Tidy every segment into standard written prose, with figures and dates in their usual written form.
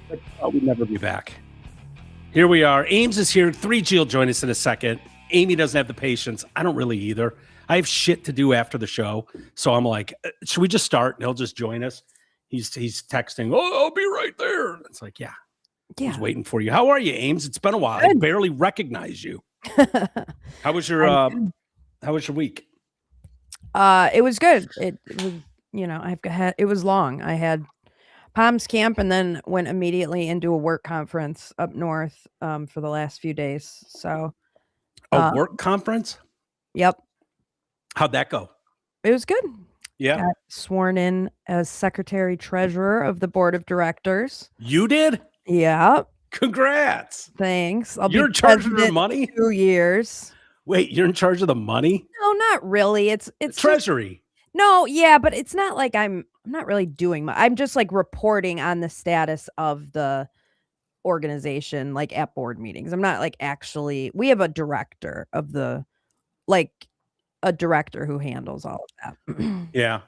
But we'd never be back. Here we are. Ames is here. 3G will join us in a second. Amy doesn't have the patience. I don't really either. I have shit to do after the show. So I'm like, should we just start? And he'll just join us. He's texting, oh, I'll be right there. It's like, yeah. He's waiting for you. How are you, Ames? It's been a while. I barely recognize you. How was your week? It was good. It was, it was long. I had Palms camp and then went immediately into a work conference up north for the last few days. So a work conference? Yep. How'd that go? It was good. Yeah. Got sworn in as secretary treasurer of the board of directors. You did? Yeah. Congrats. Thanks. You're in charge of the money? 2 years. Wait, you're in charge of the money? No, not really. It's treasury. No, yeah, but it's not like I'm not really doing much. I'm just like reporting on the status of the organization, like at board meetings. I'm not like actually. We have a director of the, like, a director who handles all of that. Yeah.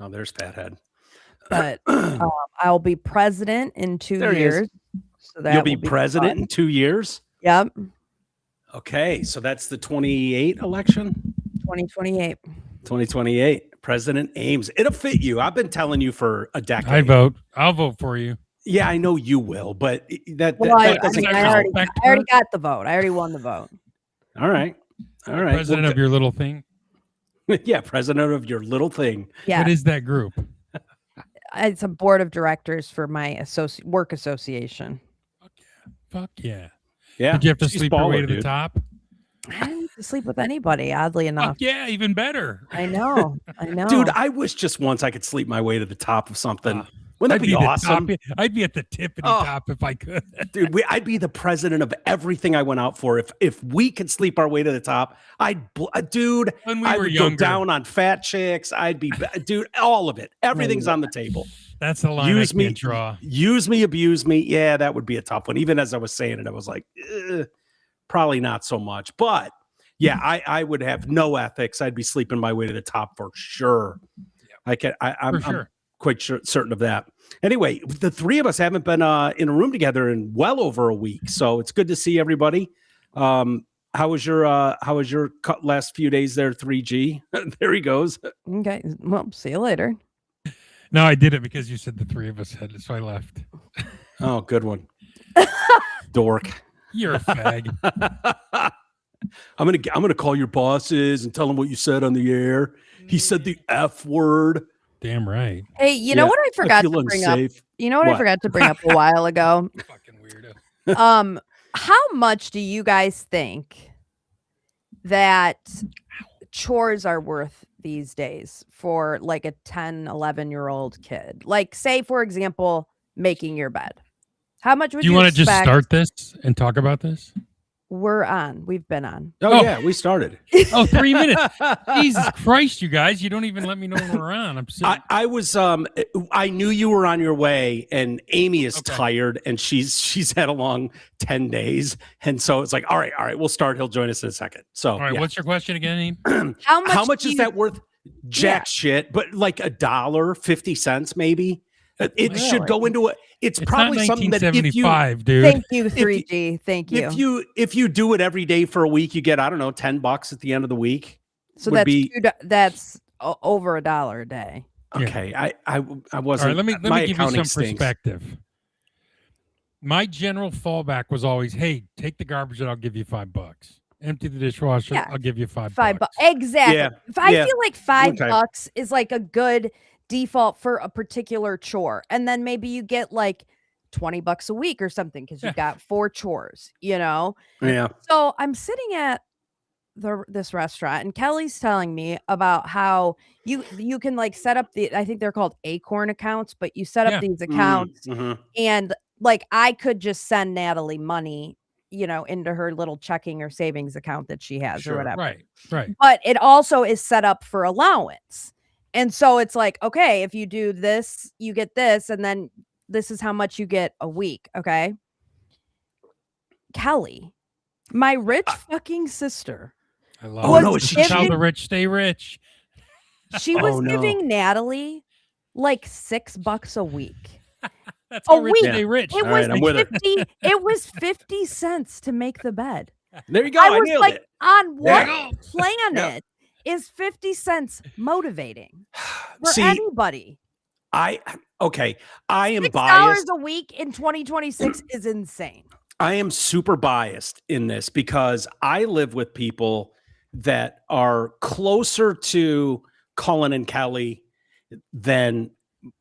Oh, there's Fathead. But I'll be president in 2 years. So that you'll be president in 2 years? Yep. Okay, so that's the 28 election? 2028. 2028. President Ames. It'll fit you. I've been telling you for a decade. I'll vote for you. Yeah, I know you will, but that doesn't count. I already got the vote. I already won the vote. All right. President of your little thing? Yeah, president of your little thing. Yeah. What is that group? It's a board of directors for my work association. Fuck yeah. Yeah. Did you have to sleep your way to the top? I didn't have to sleep with anybody, oddly enough. Fuck yeah, even better. I know. Dude, I wish just once I could sleep my way to the top of something. Wouldn't that be awesome? I'd be at the tip of the top if I could. Dude, I'd be the president of everything I went out for. If we could sleep our way to the top, I would go down on fat chicks. I'd be, dude, all of it. Everything's on the table. That's the line I can't draw. Use me, abuse me. Yeah, that would be a tough one. Even as I was saying it, I was like, probably not so much. But yeah, I would have no ethics. I'd be sleeping my way to the top for sure. I'm quite certain of that. Anyway, the three of us haven't been in a room together in well over a week, so it's good to see everybody. How was your last few days there, 3G? There he goes. Okay, well, see you later. No, I did it because you said the three of us had it, so I left. Oh, good one. Dork. You're a fag. I'm gonna call your bosses and tell them what you said on the air. He said the F word. Damn right. Hey, you know what I forgot to bring up? You know what I forgot to bring up a while ago? Fucking weirdo. How much do you guys think that chores are worth these days for like a 10, 11-year-old kid? Like, say, for example, making your bed. How much would you want to expect? just start this and talk about this? We're on. We've been on. Oh, yeah, we started. 3 minutes. Jesus Christ, you guys. You don't even let me know when we're on. I'm sick. I was I knew you were on your way, and Amy is tired, and she's had a long 10 days. And so it's like, all right, we'll start. He'll join us in a second. So all right, what's your question again, Amy? How much is that worth? Jack shit, but like $1.50 maybe. It should go into it. It's probably something that if you, dude. Thank you, 3G. Thank you. If you do it every day for a week, you get, I don't know, $10 at the end of the week. So that's over $1 a day. Okay, yeah. I wasn't. All right, let me give you some perspective. My general fallback was always, hey, take the garbage and I'll give you $5. Empty the dishwasher, I'll give you $5. Exactly. Yeah. I feel like $5 is like a good default for a particular chore, and then maybe you get like $20 a week or something because you've got 4 chores, Yeah. So I'm sitting at this restaurant, and Kelly's telling me about how you can like set up I think they're called Acorn accounts, but you set up these accounts, and like I could just send Natalie money, into her little checking or savings account that she has or whatever. Right. But it also is set up for allowance. And so it's like, okay, if you do this, you get this, and then this is how much you get a week. Okay. Kelly, my rich fucking sister. I love it. How the rich stay rich. She was giving Natalie like $6 a week. That's a how rich week. they rich. It All was right, I'm with her. 50. It was 50 cents to make the bed. There you go. I I was nailed like, it. on There you what planet is 50 cents motivating for See, anybody? I am $6 biased. a week in 2026 is insane. I am super biased in this because I live with people that are closer to Cullen and Kelly than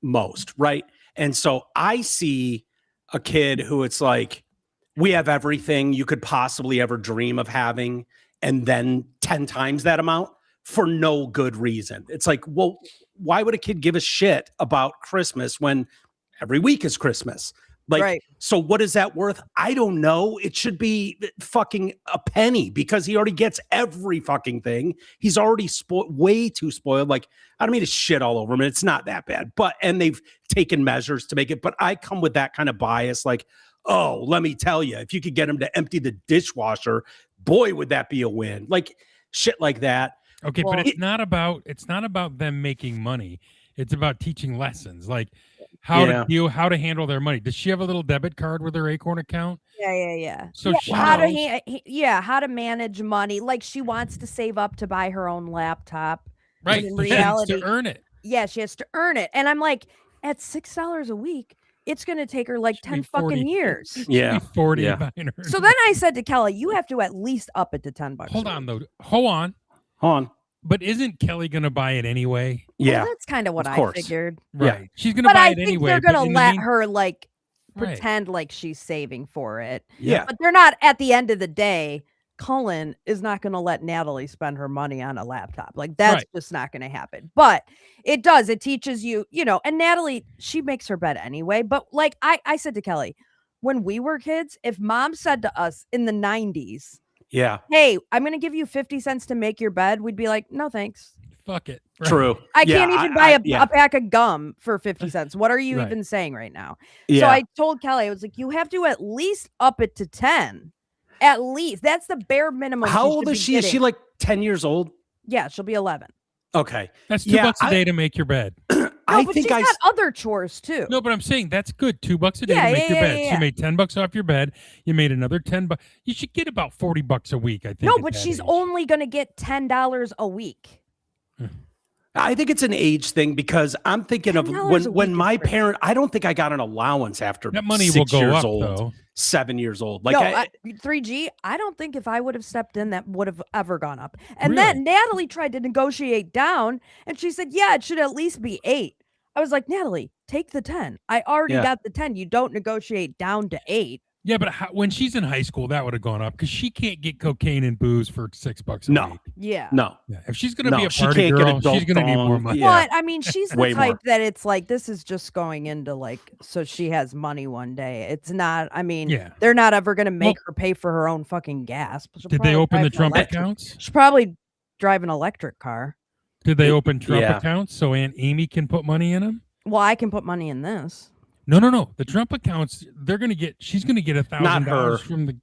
most, right? And so I see a kid who it's like, we have everything you could possibly ever dream of having, and then 10 times that amount for no good reason. It's like, well, why would a kid give a shit about Christmas when every week is Christmas? Like, Right. So what is that worth? I don't know. It should be fucking a penny because he already gets every fucking thing. He's already way too spoiled. Like, I don't mean to shit all over him. It's not that bad, and they've taken measures to make it. But I come with that kind of bias. Like, oh, let me tell you, if you could get him to empty the dishwasher, boy, would that be a win. Like shit like that. Okay, well, but it's not about them making money. It's about teaching lessons, like how to handle their money. Does she have a little debit card with her Acorn account? Yeah. So how to manage money. Like she wants to save up to buy her own laptop. Right. In reality, she has to earn it. Yeah, she has to earn it. And I'm like, at $6 a week, it's going to take her like 10 fucking years. Yeah. 40. Yeah. So then I said to Kelly, you have to at least up it to $10. Hold on. But isn't Kelly going to buy it anyway? Yeah. Well, that's kind of what I figured. Right. Yeah. She's going to buy it anyway. They're going to let her like pretend like she's saving for it. Yeah. But they're not, at the end of the day, Cullen is not going to let Natalie spend her money on a laptop. Like that's just not going to happen. But it does. It teaches you, and Natalie, she makes her bed anyway. But like I said to Kelly, when we were kids, if mom said to us in the 90s, hey, I'm going to give you 50 cents to make your bed, we'd be like, no, thanks. Fuck it. Right. True. I can't even buy a pack of gum for 50 cents. What are you even saying right now? Yeah. So I told Kelly, I was like, you have to at least up it to 10. At least. That's the bare minimum. How old is she? Is she like 10 years old? Yeah, she'll be 11. Okay. That's $2 a day to make your bed. I think she's got other chores too. No, but I'm saying that's good. $2 a day to make your bed. Yeah. She made $10 off your bed. You made another $10. You should get about $40 a week, I think. No, but she's only going to get $10 a week. I think it's an age thing because I'm thinking of when my parent, I don't think I got an allowance after that money 6 will go years up, old, though. 7 years old. Like 3G, I don't think if I would have stepped in, that would have ever gone up. And then Natalie tried to negotiate down and she said, yeah, it should at least be 8. I was like, Natalie, take the 10. I already got the 10. You don't negotiate down to 8. Yeah, but when she's in high school, that would have gone up because she can't get cocaine and booze for $6 a week. Yeah. No. Yeah. If she's going to be a party girl, she's going to need more money. But I mean, she's the type that it's like, this is just going into like, so she has money one day. It's not, I mean, they're not ever going to make her pay for her own fucking gas. Did they open the Trump accounts? She'll probably drive an electric car. Did they open Trump accounts so Aunt Amy can put money in them? Well, I can put money in this. No. The Trump accounts, she's going to get $1,000 from the.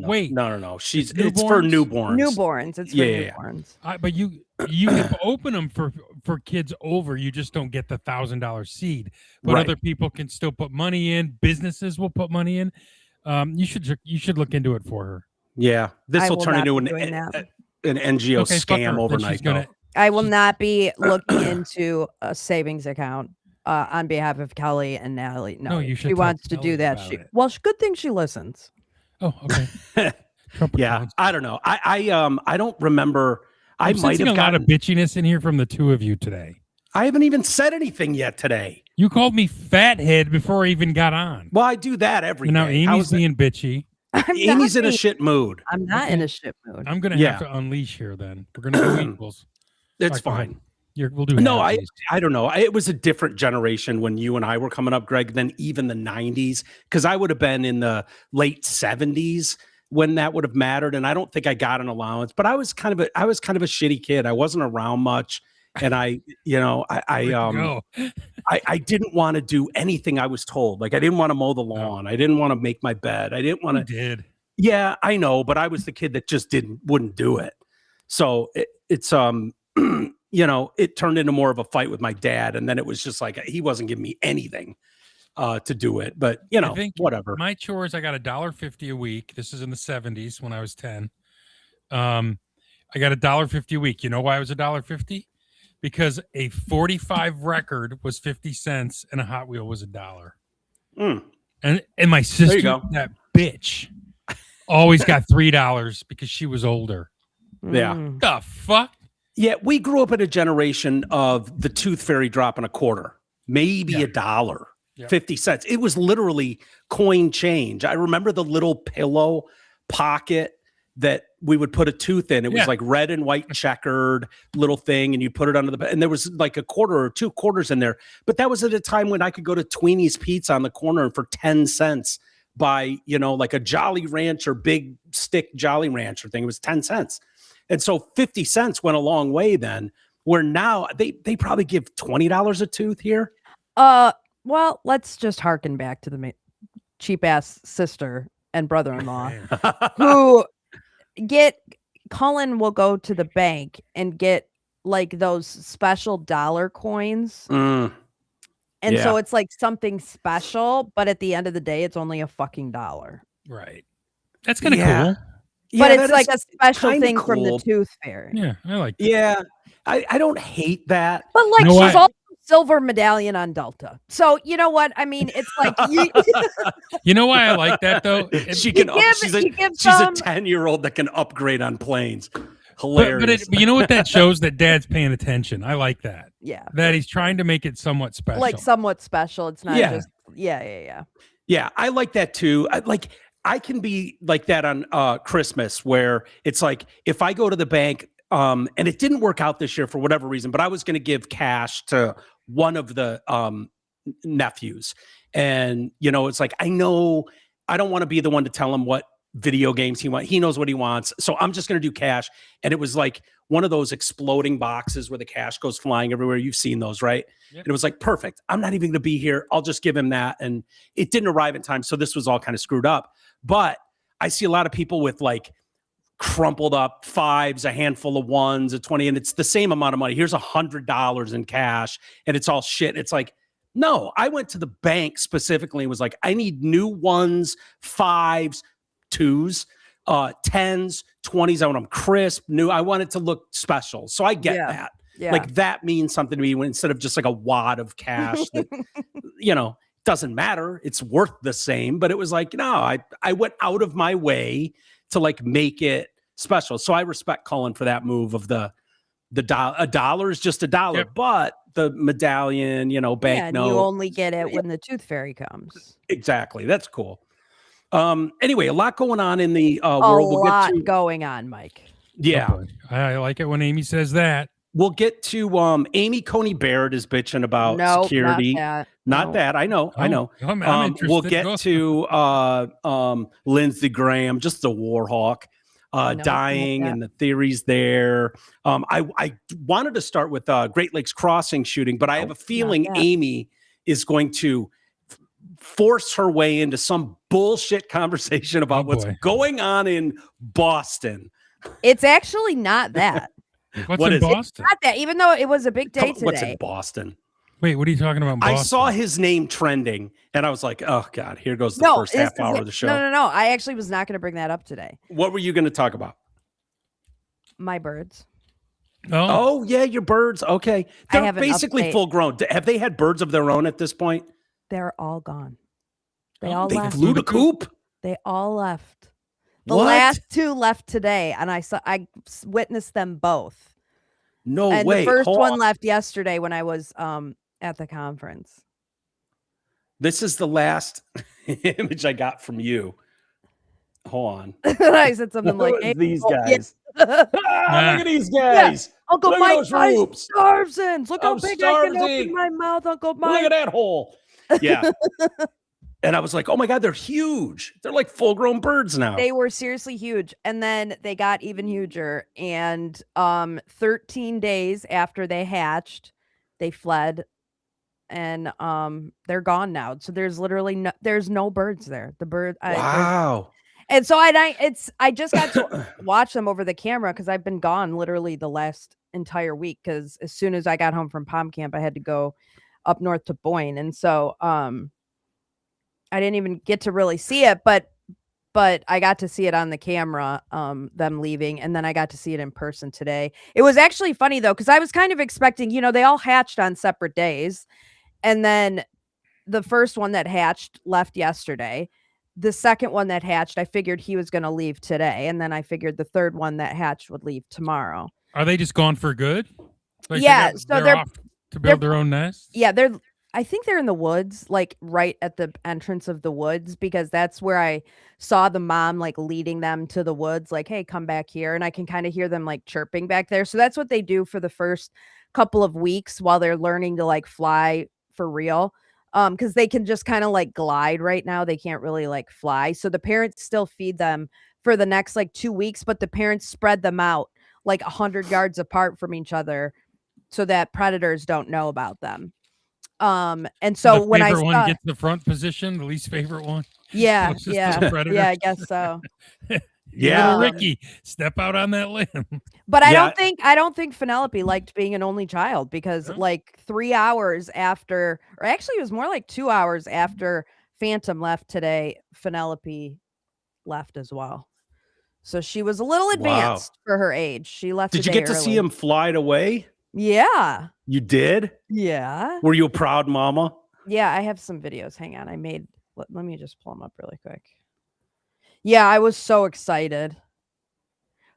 Wait. No. It's for newborns. Newborns. It's for newborns. But you can open them for kids over. You just don't get the $1,000 seed. But other people can still put money in. Businesses will put money in. You should look into it for her. Yeah. This will turn into an NGO scam overnight. I will not be looking into a savings account. On behalf of Kelly and Natalie. No, you should. She wants to do that. Good thing she listens. Oh, okay. Yeah, I don't know. I don't remember. I might have got a lot of bitchiness in here from the two of you today. I haven't even said anything yet today. You called me fathead before I even got on. Well, I do that every day. Now Amy's being bitchy. Amy's in a shit mood. I'm not in a shit mood. I'm going to have to unleash here then. We're going to go equals. It's fine. We'll do no, I don't know. It was a different generation when you and I were coming up, Greg, than even the 90s, because I would have been in the late 70s when that would have mattered. And I don't think I got an allowance, but I was kind of a shitty kid. I wasn't around much. And I didn't want to do anything I was told. Like I didn't want to mow the lawn. I didn't want to make my bed. I didn't want to. You did. Yeah, I know. But I was the kid that just wouldn't do it. So it's it turned into more of a fight with my dad. And then it was just like, he wasn't giving me anything. to do it. But you know, I think whatever. My chores, I got $1.50 a week. This is in the 70s when I was 10. I got $1.50 a week. You know why it was $1.50? Because a 45 record was 50 cents and a Hot Wheel was $1. And my sister, that bitch, always got $3 because she was older. Yeah. The fuck? Yeah, we grew up in a generation of the Tooth Fairy dropping a quarter, maybe $1, 50 cents. It was literally coin change. I remember the little pillow pocket that we would put a tooth in. It was like red and white checkered little thing, and you put it under the bed, and there was like a quarter or 2 quarters in there. But that was at a time when I could go to Tweeny's Pizza on the corner and for 10 cents buy, you know, like a Jolly Rancher, big stick Jolly Rancher thing. It was 10 cents. And so 50 cents went a long way then, where now they probably give $20 a tooth here. Well, let's just harken back to the cheap ass sister and brother-in-law who Cullen will go to the bank and get like those special dollar coins. And so it's like something special, but at the end of the day, it's only a fucking $1. Right. That's kind of cool. But it's like a special thing from the Tooth Fairy. Yeah, I like that. Yeah, I don't hate that. But like, she's also silver medallion on Delta. So you know what? I mean, it's like you know why I like that though? She's a 10-year-old that can upgrade on planes. Hilarious. But you know what that shows? That dad's paying attention. I like that. Yeah. That he's trying to make it somewhat special. Like somewhat special. It's not just Yeah, I like that too. I can be like that on Christmas, where it's like if I go to the bank, and it didn't work out this year for whatever reason, but I was going to give cash to one of the nephews. And, you know, it's like, I know I don't want to be the one to tell him what video games he wants. He knows what he wants. So I'm just going to do cash. And it was like one of those exploding boxes where the cash goes flying everywhere. You've seen those, right? Yep. And it was like, perfect. I'm not even going to be here. I'll just give him that. And it didn't arrive in time. So this was all kind of screwed up. But I see a lot of people with like crumpled up 5s, a handful of 1s, a 20, and it's the same amount of money. Here's $100 in cash, and it's all shit. It's like, no, I went to the bank specifically and was like, I need new 1s, 5s, 2s, 10s, 20s. I want them crisp, new. I want it to look special. So I get that. Yeah. Like that means something to me when instead of just like a wad of cash that, you know, doesn't matter. It's worth the same. But it was like, no, I went out of my way to like make it special. So I respect Cullen for that move of a dollar is just $1, but the medallion, you know, banknote. You only get it when the Tooth Fairy comes. Exactly. That's cool. Anyway, a lot going on in the world. We'll get to going on, Mike. Yeah. Oh, I like it when Amy says that. We'll get to Amy Coney Barrett is bitching about security. Not that. I know. I'm interested. We'll get to Lindsey Graham, just the war hawk, dying and the theories there. I wanted to start with Great Lakes Crossing shooting, but I have a feeling Amy is going to force her way into some bullshit conversation about what's going on in Boston. It's actually not that. What's in Boston? It's not that, even though it was a big day today. What's in Boston? Wait, what are you talking about in Boston? I saw his name trending, and I was like, oh, God, here goes the first half hour of the show. No. I actually was not going to bring that up today. What were you going to talk about? My birds. Oh, yeah, your birds. Okay. They're basically full grown. Have they had birds of their own at this point? They're all gone. They flew the coop? They all left. The last 2 left today, and I witnessed them both. No and way. The first one left yesterday when I was at the conference. This is the last image I got from you. Hold on. I said something like, hey, these guys. Look at these guys. Yeah. Uncle Mike starves in. Look how big I can open my mouth, Uncle Mike. Look at that hole. Yeah. And I was like, oh my God, they're huge. They're like full grown birds now. They were seriously huge. And then they got even huger. And 13 days after they hatched, they fled. And they're gone now. So there's literally there's no birds there. The bird. Wow. And so I just got to watch them over the camera because I've been gone literally the last entire week. Because as soon as I got home from Palm Camp, I had to go up north to Boyne. And so I didn't even get to really see it, but I got to see it on the camera, them leaving, and then I got to see it in person today. It was actually funny though, because I was kind of expecting, they all hatched on separate days, and then the first one that hatched left yesterday. The second one that hatched, I figured he was going to leave today, and then I figured the third one that hatched would leave tomorrow. Are they just gone for good? Like yeah, they're off to build their own nest? Yeah, I think they're in the woods, like right at the entrance of the woods, because that's where I saw the mom like leading them to the woods, like, hey, come back here. And I can kind of hear them like chirping back there. So that's what they do for the first couple of weeks while they're learning to like fly for real. Because they can just kind of like glide right now. They can't really like fly. So the parents still feed them for the next like 2 weeks, but the parents spread them out like 100 yards apart from each other so that predators don't know about them. And so when I saw one gets the front position, the least favorite one. Yeah, I guess so. Yeah, Ricky, step out on that limb. But I don't think Penelope liked being an only child, because like 3 hours after, or actually it was more like 2 hours after Phantom left today, Penelope left as well. So she was a little advanced for her age. She left. Did you get to see him fly away? Yeah. You did? Yeah. Were you a proud mama? Yeah, I have some videos. Hang on. Let me just pull them up really quick. Yeah, I was so excited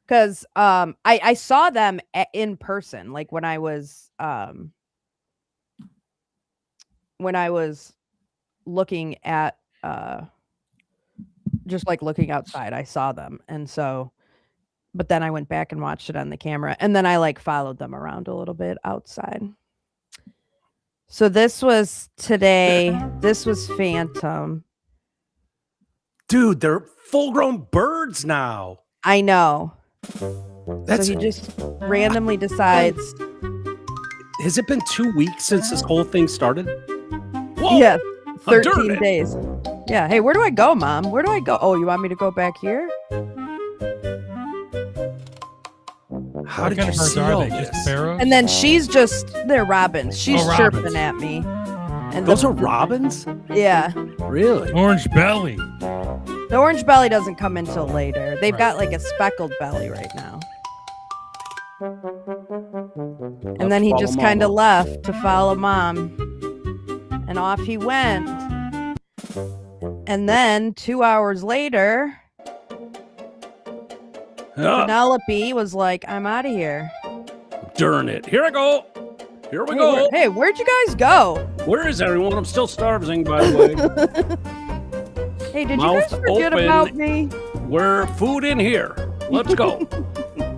because I saw them in person, like when I was looking at just like looking outside, I saw them. And so, but then I went back and watched it on the camera, and then I like followed them around a little bit outside. So this was today. This was Phantom. Dude, they're full-grown birds now. I know. So he just randomly decides. Has it been 2 weeks since this whole thing started? Whoa, yeah, 13 days. Yeah. Hey, where do I go, Mom? Where do I go? Oh, you want me to go back here? How did you see all they? this? Just sparrows? And then they're robins. She's chirping at me. And those are robins? Yeah. Really? Orange belly. The orange belly doesn't come until later. They've got like a speckled belly right now. And then he just kind of left to follow Mom. And off he went. And then 2 hours later, Penelope was like, I'm out of here. Darn it. Here I go. Here we go. Hey, where'd you guys go? Where is everyone? I'm still starving, by the way. Hey, did you guys forget about me? We're food in here. Let's go.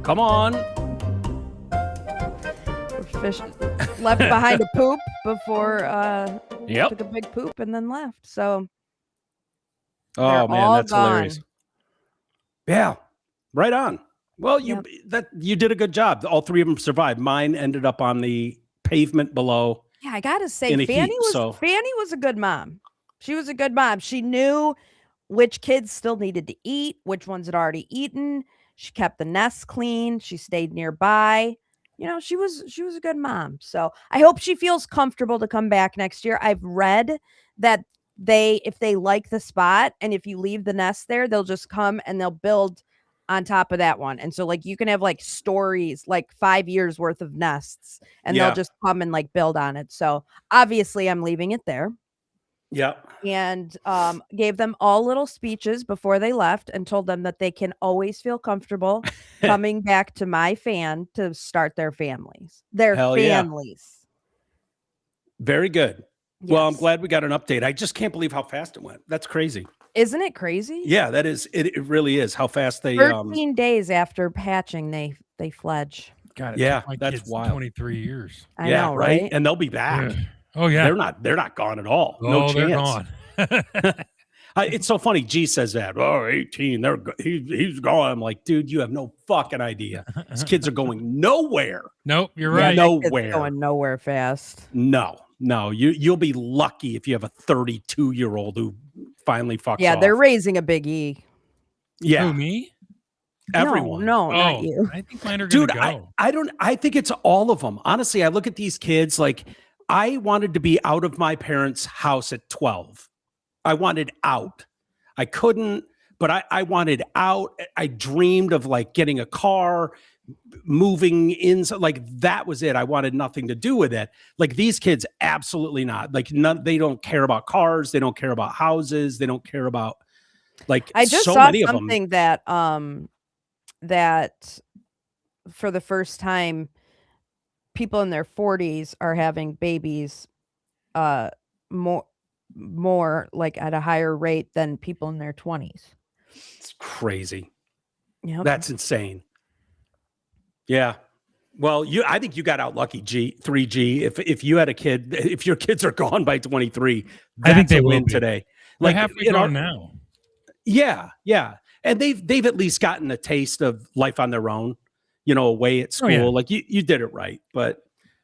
Come on. Fish left behind a poop before took a big poop and then left. So oh man, that's hilarious. Yeah, right on. Well, you did a good job. All three of them survived. Mine ended up on the pavement below. Yeah, I gotta say, Fanny was a good mom. She was a good mom. She knew which kids still needed to eat, which ones had already eaten. She kept the nest clean. She stayed nearby. You know, she was a good mom. So I hope she feels comfortable to come back next year. I've read that if they like the spot and if you leave the nest there, they'll just come and they'll build on top of that one. And so like you can have like stories, like 5 years worth of nests, and they'll just come and like build on it. So obviously I'm leaving it there. Yeah. And gave them all little speeches before they left and told them that they can always feel comfortable coming back to my fan to start their families. Very good. Yes. Well, I'm glad we got an update. I just can't believe how fast it went. That's crazy. Isn't it crazy? Yeah, that is. It really is how fast they 13 days after hatching, they fledge. God, that's wild. 23 years. I know, right? And they'll be back. Yeah. Oh yeah. They're not gone at all. No chance. They're gone. It's so funny. G says that. Oh, 18. He's gone. I'm like, dude, you have no fucking idea. These kids are going nowhere. Nope, you're right. Nowhere. Going nowhere fast. No. You'll be lucky if you have a 32-year-old who finally fucks off. Yeah, they're raising a big E. Yeah. Who, me? Everyone. No, not you. I think mine are gonna go. I think it's all of them. Honestly, I look at these kids like I wanted to be out of my parents' house at 12. out. I couldn't, but I wanted out. I dreamed of like getting a car, moving in. Like that was it. I wanted nothing to do with it. Like these kids, absolutely not. Like they don't care about cars. They don't care about houses. They don't care about like I just so saw many something of them. that for the first time, people in their 40s are having babies more like at a higher rate than people in their 20s. It's crazy. Yeah, That's insane. Yeah. Well, I think you got out lucky, 3G. If you had a kid, if your kids are gone by 23, I think that's they a will win be. today. They're Like halfway gone now. Yeah. And they've at least gotten a taste of life on their own, away at school. Oh, yeah. Like you did it right, but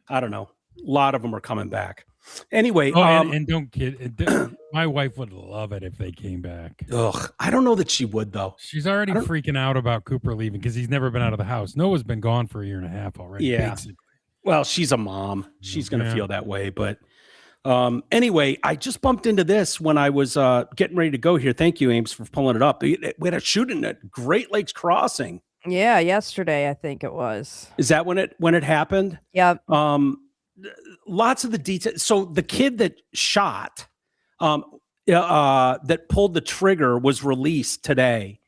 I don't know. A lot of them are coming back. Anyway, and don't kid. My wife would love it if they came back. Ugh, I don't know that she would though. She's already freaking out about Cooper leaving because he's never been out of the house. Noah's been gone for a year and a half already. Yeah. Basically. Well, she's a mom. She's going to feel that way. But anyway, I just bumped into this when I was getting ready to go here. Thank you, Ames, for pulling it up. We had a shooting at Great Lakes Crossing. Yeah, yesterday I think it was. Is that when it happened? Yep. Lots of the details. So the kid that shot, that pulled the trigger, was released today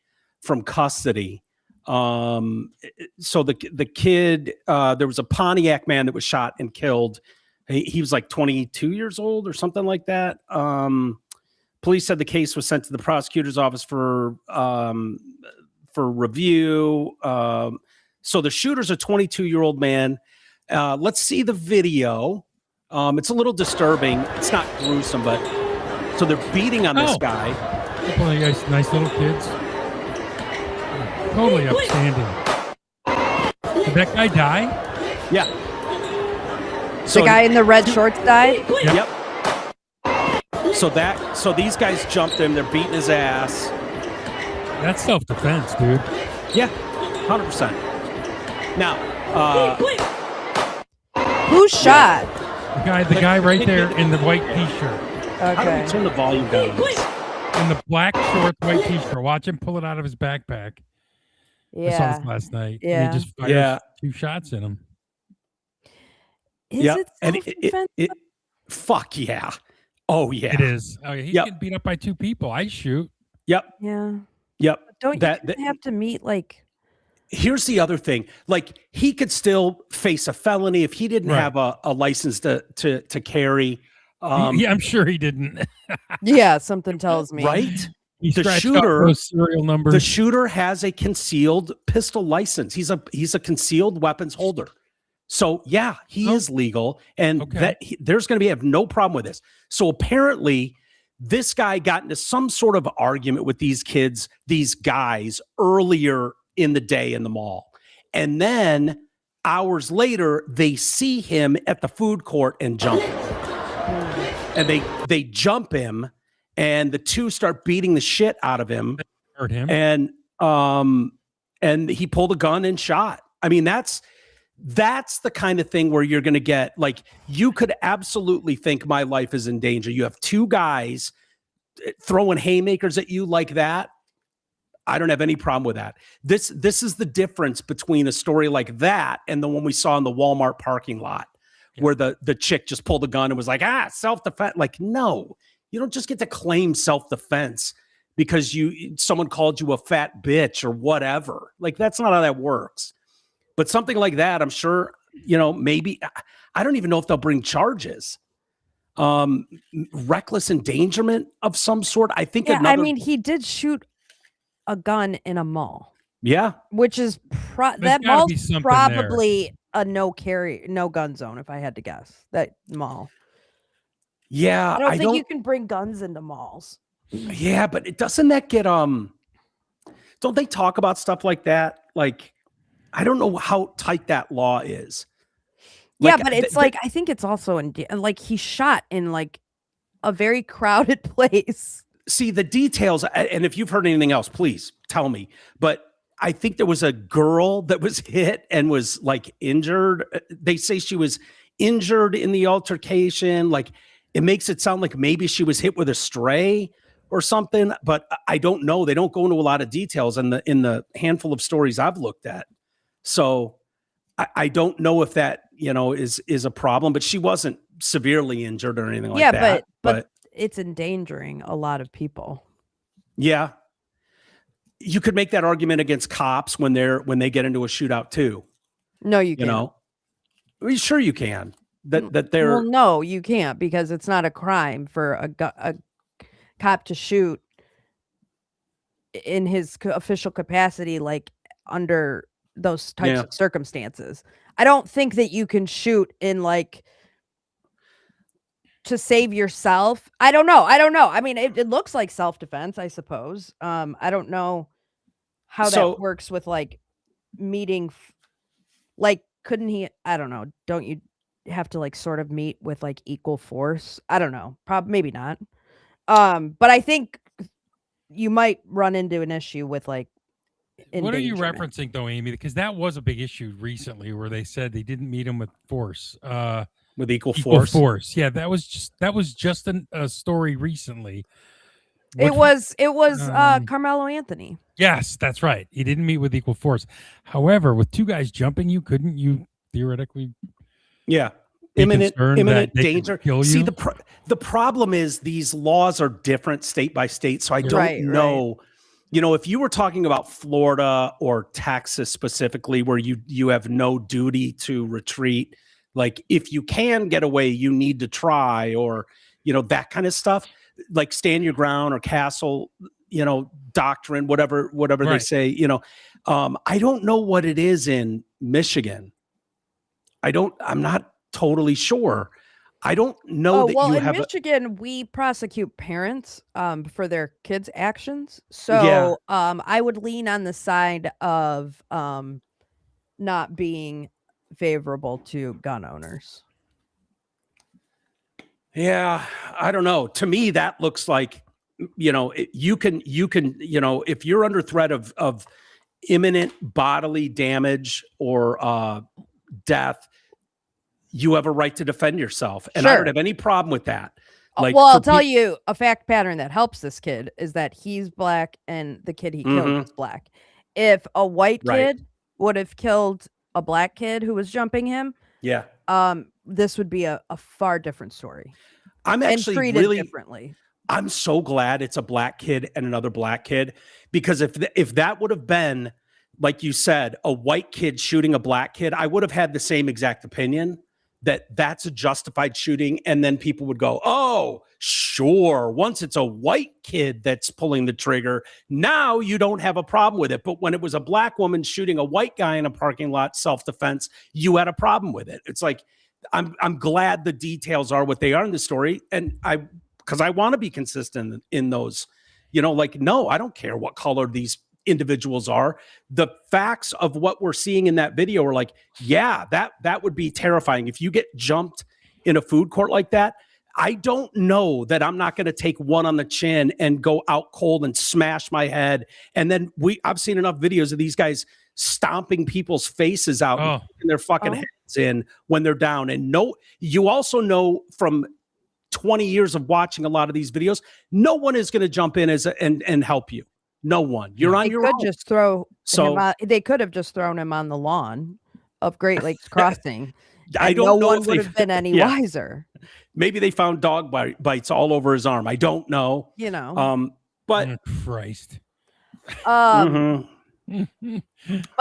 from custody. So the kid, there was a Pontiac man that was shot and killed. He was like 22 years old or something like that. Police said the case was sent to the prosecutor's office for review. So the shooter's a 22-year-old man. Let's see the video. It's a little disturbing. It's not gruesome, but so they're beating on this guy. A couple of guys, nice little kids. Totally upstanding. Did that guy die? Yeah. The guy in the red shorts died? Yep. So these guys jumped him. They're beating his ass. That's self-defense, dude. Yeah, 100%. Now, who shot? The guy right there in the white t-shirt. Okay. How do we turn the volume down? In the black short, white t-shirt. Watch him pull it out of his backpack. Yeah. I saw this last night. Yeah. And he just fired 2 shots in him. Is it self-defense? Fuck yeah. Oh, yeah. It is. Oh, yeah. He's getting beat up by 2 people. I shoot. Yep. Yeah. Yep. Don't you have to meet like... Here's the other thing. Like, he could still face a felony if he didn't have a license to carry. Yeah, I'm sure he didn't. Yeah, something tells me. Right? The shooter, those serial numbers. The shooter has a concealed pistol license. He's a concealed weapons holder. So yeah, he is legal, and there's going to be have no problem with this. So apparently, this guy got into some sort of argument with these guys earlier in the day in the mall, and then hours later, they see him at the food court and jump him, and they jump him, and the 2 start beating the shit out of him, hurt him, and he pulled a gun and shot. I mean, that's the kind of thing where you're going to get, like, you could absolutely think my life is in danger. You have 2 guys throwing haymakers at you like that. I don't have any problem with that. This is the difference between a story like that and the one we saw in the Walmart parking lot, where the chick just pulled a gun and was like, self-defense. Like, no, you don't just get to claim self-defense because someone called you a fat bitch or whatever. Like, that's not how that works. But something like that, I'm sure, maybe, I don't even know if they'll bring charges. Reckless endangerment of some sort. I think he did shoot a gun in a mall. Yeah. Which is that mall's probably a no gun zone, if I had to guess. That mall. Yeah. I don't think you can bring guns into malls. Yeah, but doesn't that get don't they talk about stuff like that? Like, I don't know how tight that law is. Like, yeah, but it's I think it's also like he shot in like a very crowded place. See the details, and if you've heard anything else, please tell me. But I think there was a girl that was hit and was like injured. They say she was injured in the altercation. Like, it makes it sound like maybe she was hit with a stray. or something, but I don't know. They don't go into a lot of details in the handful of stories I've looked at. So I don't know if that, is a problem, but she wasn't severely injured or anything like that. But it's endangering a lot of people. Yeah. You could make that argument against cops when they get into a shootout too. No, you can't. I mean, sure you can. That they're Well, no, you can't, because it's not a crime for a cop to shoot in his official capacity, like under those types of circumstances. I don't think that you can shoot in like to save yourself. I don't know. I mean, it looks like self-defense, I suppose. I don't know how that works with like meeting, like, couldn't he, I don't know. Don't you have to like sort of meet with like equal force? I don't know. Maybe not. But I think you might run into an issue with like what are you referencing though, Amy? Because that was a big issue recently where they said they didn't meet him with force. With equal force. Yeah, that was just a story recently. It was Carmelo Anthony. Yes, that's right. He didn't meet with equal force. However, with two guys jumping you, couldn't you theoretically? Yeah. Imminent danger. See, the problem is these laws are different state by state. So I don't know. Right. If you were talking about Florida or Texas specifically, where you have no duty to retreat, like if you can get away, you need to try, or, that kind of stuff, like stand your ground or castle, doctrine, whatever they say, I don't know what it is in Michigan. I'm not totally sure. I don't know that you have. In Michigan, we prosecute parents for their kids' actions. So I would lean on the side of not being favorable to gun owners. Yeah, I don't know. To me, that looks like, you can, if you're under threat of imminent bodily damage or death, you have a right to defend yourself. And I don't have any problem with that. Like, I'll tell you a fact pattern that helps this kid is that he's black and the kid he killed is black. If a white kid would have killed a black kid who was jumping him, this would be a far different story. I'm actually treated really differently. I'm so glad it's a black kid and another black kid, because if that would have been, like you said, a white kid shooting a black kid, I would have had the same exact opinion that that's a justified shooting. And then people would go, oh, sure. Once it's a white kid that's pulling the trigger, now you don't have a problem with it. But when it was a black woman shooting a white guy in a parking lot, self-defense, you had a problem with it. It's like, I'm glad the details are what they are in the story. And because I want to be consistent in those, like, no, I don't care what color these individuals are. The facts of what we're seeing in that video are like, yeah, that would be terrifying. If you get jumped in a food court like that, I don't know that I'm not going to take one on the chin and go out cold and smash my head. And then I've seen enough videos of these guys stomping people's faces out and putting their fucking heads in when they're down. And you also know from 20 years of watching a lot of these videos, no one is going to jump in and help you. No one. You're on your own. They could have just thrown him on the lawn of Great Lakes Crossing. I don't know. No one would have been any wiser. Maybe they found dog bites all over his arm. I don't know. But Christ. But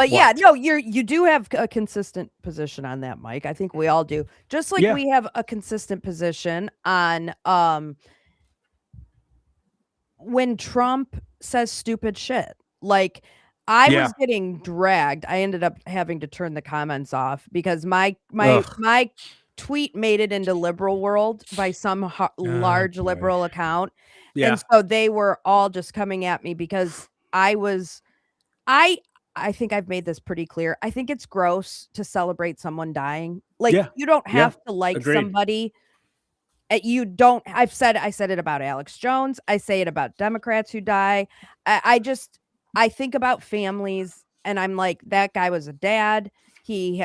yeah, no, you do have a consistent position on that, Mike. I think we all do. Just like we have a consistent position on when Trump says stupid shit. Like, I was getting dragged. I ended up having to turn the comments off because my tweet made it into liberal world by some large liberal account. And so they were all just coming at me because I think I've made this pretty clear. I think it's gross to celebrate someone dying. Like, you don't have to like somebody. You don't. I said it about Alex Jones. I say it about Democrats who die. I think about families, and I'm like, that guy was a dad.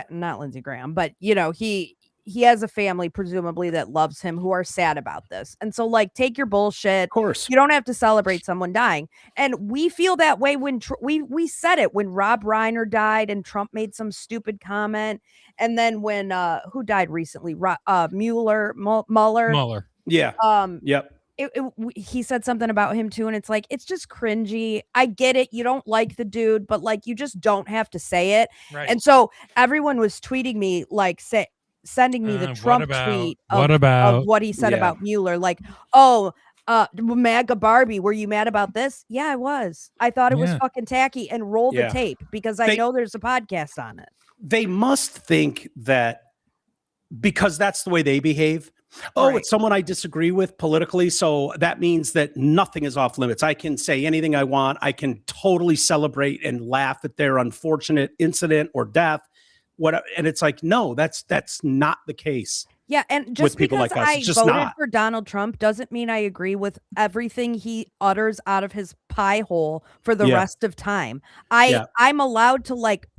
Not Lindsey Graham, but he he has a family presumably that loves him who are sad about this. And so like take your bullshit. Of course. You don't have to celebrate someone dying. And we feel that way when we said it when Rob Reiner died and Trump made some stupid comment. And then when who died recently? Mueller. Yeah. Yep. He said something about him too, and it's like it's just cringy. I get it, you don't like the dude, but like you just don't have to say it. Right. And so everyone was tweeting me like sending me the Trump tweet of what he said about Mueller, like, oh, MAGA Barbie, were you mad about this? Yeah, I was. I thought it was fucking tacky, and roll the tape because I know there's a podcast on it. They must think that because that's the way they behave. Oh, it's someone I disagree with politically, so that means that nothing is off limits. I can say anything I want. I can totally celebrate and laugh at their unfortunate incident or death. And it's like, no, that's not the case. Yeah, and just people because like us, I just voted not. for Donald Trump doesn't mean I agree with everything he utters out of his pie hole for the rest of time. I'm allowed to like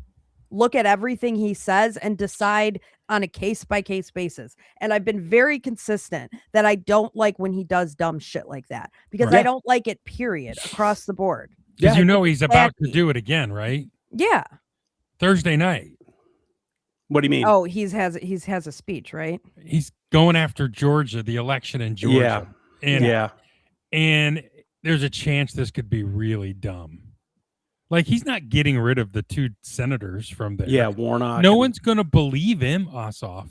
look at everything he says and decide on a case-by-case basis. And I've been very consistent that I don't like when he does dumb shit like that because I don't like it, period, across the board. Because he's about to do it again, right? Yeah. Thursday night. What do you mean? Oh, he has a speech, right? He's going after Georgia, the election in Georgia. And there's a chance this could be really dumb. Like, he's not getting rid of the two senators from there. Yeah, Warnock. No one's going to believe him, Ossoff.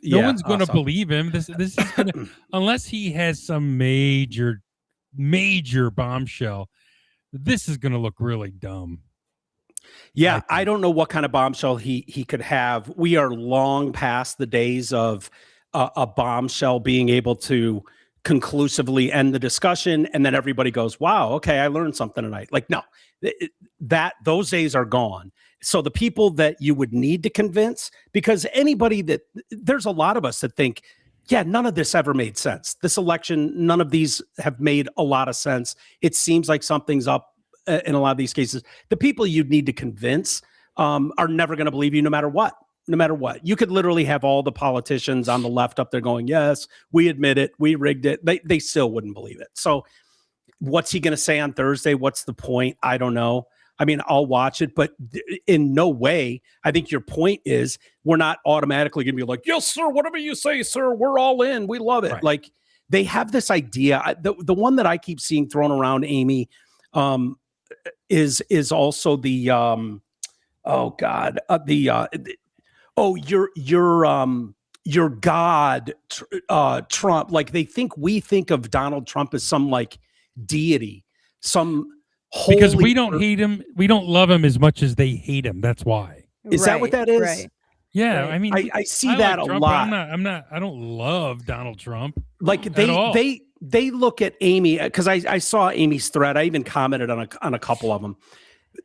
No one's going to believe him. This is going to, unless he has some major bombshell, this is going to look really dumb. Yeah, I don't know what kind of bombshell he could have. We are long past the days of a bombshell being able to conclusively end the discussion, and then everybody goes, wow, okay, I learned something tonight. Like, no, those days are gone. So the people that you would need to convince, because there's a lot of us that think, yeah, none of this ever made sense. This election, none of these have made a lot of sense. It seems like something's up in a lot of these cases. The people you'd need to convince are never going to believe you no matter what. No matter what. You could literally have all the politicians on the left up there going, yes, we admit it, we rigged it. They still wouldn't believe it. So what's he going to say on Thursday? What's the point? I don't know. I mean, I'll watch it, but in no way, I think your point is we're not automatically going to be like, yes, sir, whatever you say, sir, we're all in. We love it. Right. Like, they have this idea. The one that I keep seeing thrown around, Amy, is also the, your God, Trump. Like, they think we think of Donald Trump as some like deity, because we don't hate him. We don't love him as much as they hate him. That's why. Is that what that is? Right. Yeah. Right. I mean, I see that like a Trump, lot. I don't love Donald Trump. Like they look at Amy, because I saw Amy's thread. I even commented on a couple of them.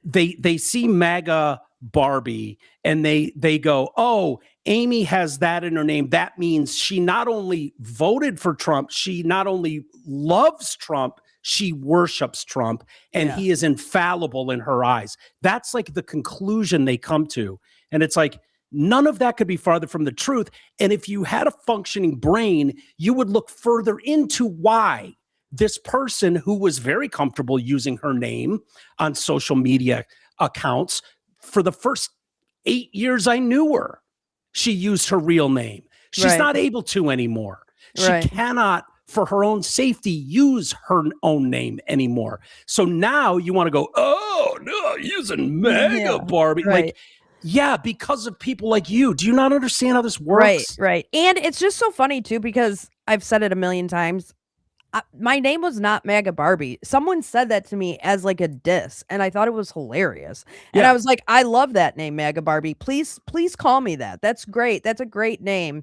They see MAGA Barbie and they go, oh, Amy has that in her name. That means she not only voted for Trump, she not only loves Trump, she worships Trump, and he is infallible in her eyes. That's like the conclusion they come to. And it's like, none of that could be farther from the truth. And if you had a functioning brain, you would look further into why this person who was very comfortable using her name on social media accounts for the first 8 years I knew her, she used her real name. She's not able to anymore. She cannot, for her own safety, use her own name anymore. So now you want to go, oh, no, using MAGA Barbie. Like, yeah, because of people like you. Do you not understand how this works? Right. And it's just so funny, too, because I've said it a million times. My name was not MAGA Barbie. Someone said that to me as like a diss, and I thought it was hilarious. And I was like, I love that name, MAGA Barbie. Please call me that. That's great. That's a great name.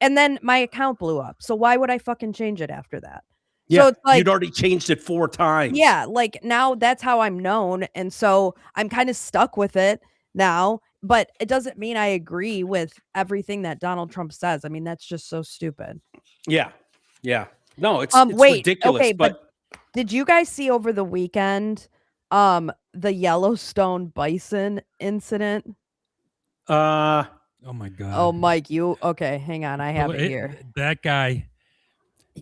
And then my account blew up. So why would I fucking change it after that? Yeah, so it's like, you'd already changed it 4 times. Yeah, like now that's how I'm known. And so I'm kind of stuck with it now. But it doesn't mean I agree with everything that Donald Trump says. I mean, that's just so stupid. Yeah. No, it's ridiculous. Okay, but did you guys see over the weekend the Yellowstone bison incident? Oh my God. Oh, Mike, okay? Hang on, I have it here. That guy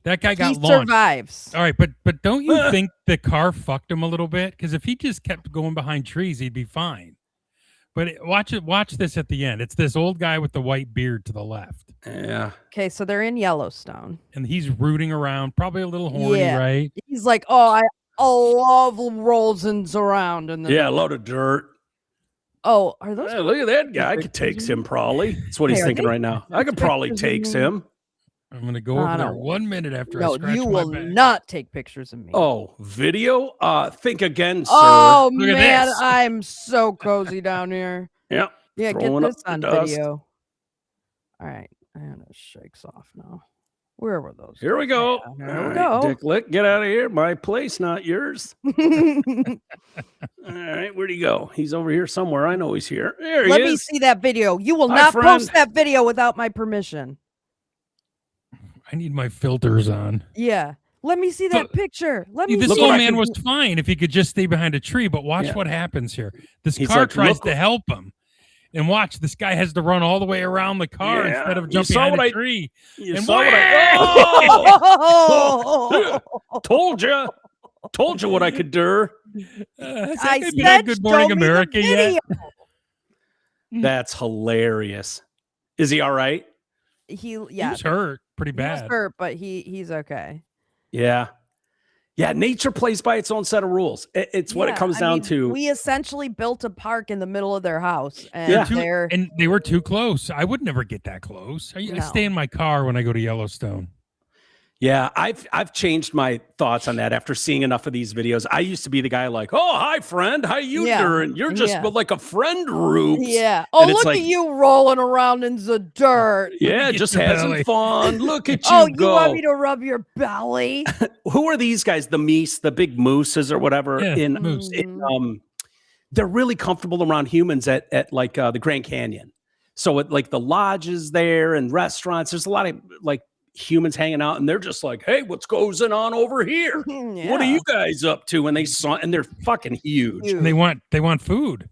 got he launched. Survives. All right, but don't you think the car fucked him a little bit? Because if he just kept going behind trees, he'd be fine. But watch this at the end. It's this old guy with the white beard to the left. Yeah. Okay, so they're in Yellowstone, and he's rooting around, probably a little horny, right? He's like, "Oh, I love rolling around," and then a load of dirt. Oh, are those? Hey, look at that guy. I could take him probably. That's what he's thinking right now. I could probably take him. I'm going to go over there 1 minute after I scratch my back. No, you will not take pictures of me. Oh, video? Think again, sir. Oh, man, I'm so cozy down here. Yeah. Yeah, get this on video. All right. And it shakes off now. Where were those? Here we go. Yeah, here we go. Dick Lick, get out of here. My place, not yours. All right, where'd he go? He's over here somewhere. I know he's here. There he is. Let me see that video. You will not post that video without my permission. I need my filters on. Yeah. Let me see that picture. This old man was fine if he could just stay behind a tree, but watch what happens here. This car tries to help him. And watch, this guy has to run all the way around the car instead of jumping behind a tree. You saw what I told you. Told you what I could do. I said, Good Morning America yet? That's hilarious. Is he all right? He was hurt pretty bad. He was hurt, but he's okay. Yeah. Yeah, nature plays by its own set of rules. It's what it comes down to. We essentially built a park in the middle of their house, and they were too close. I would never get that close. I stay in my car when I go to Yellowstone. Yeah, I've changed my thoughts on that after seeing enough of these videos. I used to be the guy like, "Oh, hi friend, how you doing? You're just like a friend, Roops." Yeah. Oh, look at you rolling around in the dirt. Yeah, just having fun. Look at you go. You want me to rub your belly? Who are these guys? The meese, the big mooses or whatever. Moose. They're really comfortable around humans at like the Grand Canyon. So at like the lodges there and restaurants, there's a lot of like humans hanging out, and they're just like, "Hey, what's going on over here? What are you guys up to?" And they're fucking huge. And they want food.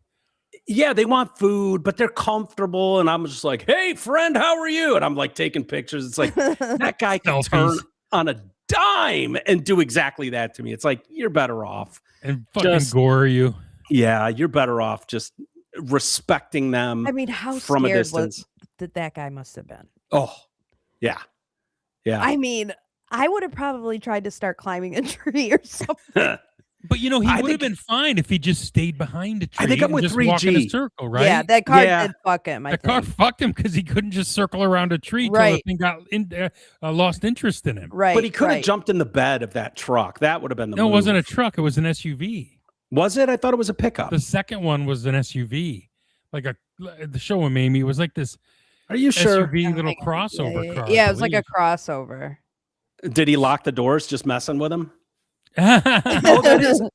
Yeah, they want food, but they're comfortable. And I'm just like, "Hey, friend, how are you?" And I'm like taking pictures. It's like that guy can turn on a dime and do exactly that to me. It's like, you're better off and fucking gore you. Yeah, you're better off just respecting them. I mean, how from scared a distance that guy must have been. Oh, yeah. Yeah. I mean, I would have probably tried to start climbing a tree or something. But he would have been fine if he just stayed behind a tree. I think I'm with 3G. In a circle, right? Yeah, that car did fuck him. The car fucked him because he couldn't just circle around a tree until the thing got lost interest in him. Right. But he could have jumped in the bed of that truck. That would have been the move. No, it wasn't a truck. It was an SUV. Was it? I thought it was a pickup. The second one was an SUV. Like the show with Amy was like this. Are you sure? SUV little crossover car. Yeah, it was like a crossover. Did he lock the doors just messing with him? That is a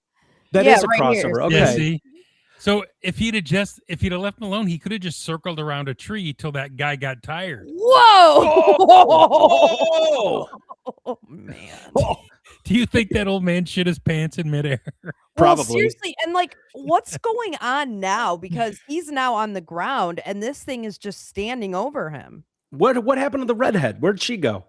crossover. Here. Okay. Yeah, see? So if he'd have left him alone, he could have just circled around a tree till that guy got tired. Whoa! Oh man. Do you think that old man shit his pants in midair? Probably. Well, seriously, and like, what's going on now? Because he's now on the ground, and this thing is just standing over him. What happened to the redhead? Where'd she go?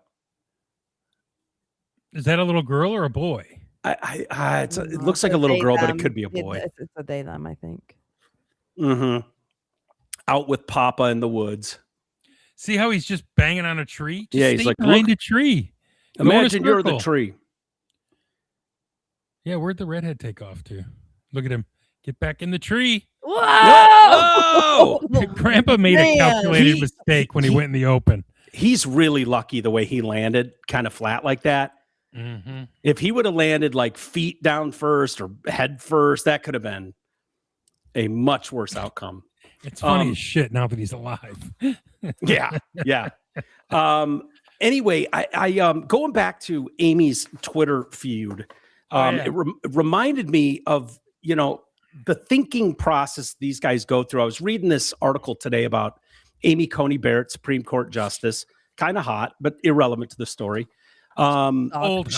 Is that a little girl or a boy? It looks like a little girl, but it could be a boy. It's a they them, I think. Mm-hmm. Out with Papa in the woods. See how he's just banging on a tree? Just he's like behind a tree. Imagine you're the tree. Yeah, where'd the redhead take off to? Look at him. Get back in the tree. Whoa! Grandpa made a calculated mistake when he went in the open. He's really lucky the way he landed, kind of flat like that. Mm-hmm. If he would have landed like feet down first or head first, that could have been a much worse outcome. It's funny as shit now that he's alive. Yeah. Anyway, I going back to Amy's Twitter feud. It reminded me of, the thinking process these guys go through. I was reading this article today about Amy Coney Barrett, Supreme Court Justice, kind of hot, but irrelevant to the story. Old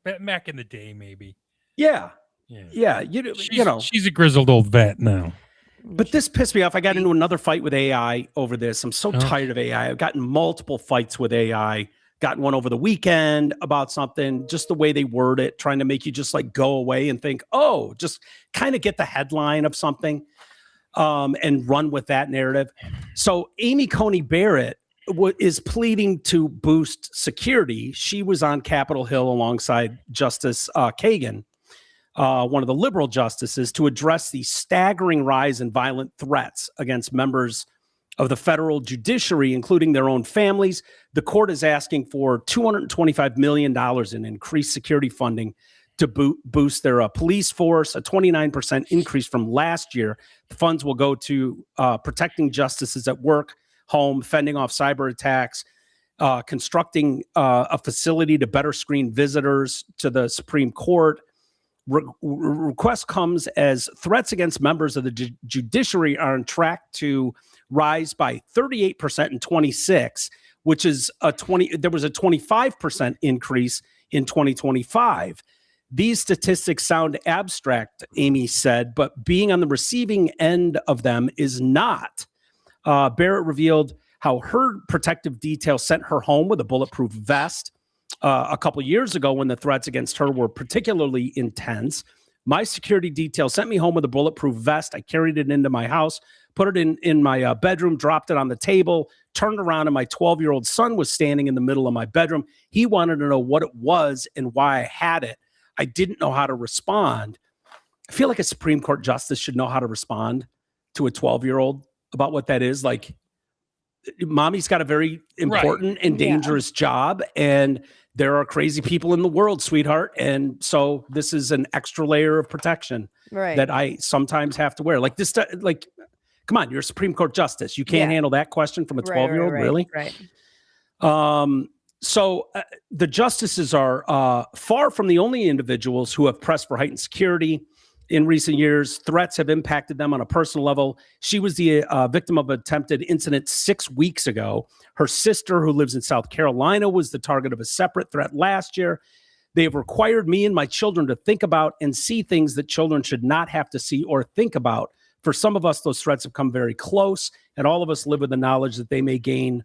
back in the day, maybe. Yeah. She's a grizzled old vet now. But this pissed me off. I got into another fight with AI over this. I'm so tired of AI. I've gotten multiple fights with AI. Gotten one over the weekend about something, just the way they word it, trying to make you just like go away and think, oh, just kind of get the headline of something and run with that narrative. So Amy Coney Barrett is pleading to boost security. She was on Capitol Hill alongside Justice Kagan, one of the liberal justices, to address the staggering rise in violent threats against members of the federal judiciary, including their own families. The court is asking for $225 million in increased security funding to boost their police force, a 29% increase from last year. The funds will go to protecting justices at work, home, fending off cyber attacks, constructing a facility to better screen visitors to the Supreme Court. Request comes as threats against members of the judiciary are on track to rise by 38% in 26, which is there was a 25% increase in 2025. These statistics sound abstract, Amy said, but being on the receiving end of them is not. Barrett revealed how her protective detail sent her home with a bulletproof vest a couple of years ago when the threats against her were particularly intense. My security detail sent me home with a bulletproof vest. I carried it into my house, put it in my bedroom, dropped it on the table, turned around, and my 12-year-old son was standing in the middle of my bedroom. He wanted to know what it was and why I had it. I didn't know how to respond. I feel like a Supreme Court justice should know how to respond to a 12-year-old about what that is. Like, mommy's got a very important and dangerous job, and there are crazy people in the world, sweetheart. And so this is an extra layer of protection that I sometimes have to wear. Like this, like, come on, you're a Supreme Court justice. You can't handle that question from a 12-year-old, really? Right. So the justices are far from the only individuals who have pressed for heightened security in recent years. Threats have impacted them on a personal level. She was the victim of an attempted incident 6 weeks ago. Her sister, who lives in South Carolina, was the target of a separate threat last year. They have required me and my children to think about and see things that children should not have to see or think about. For some of us, those threats have come very close, and all of us live with the knowledge that they may again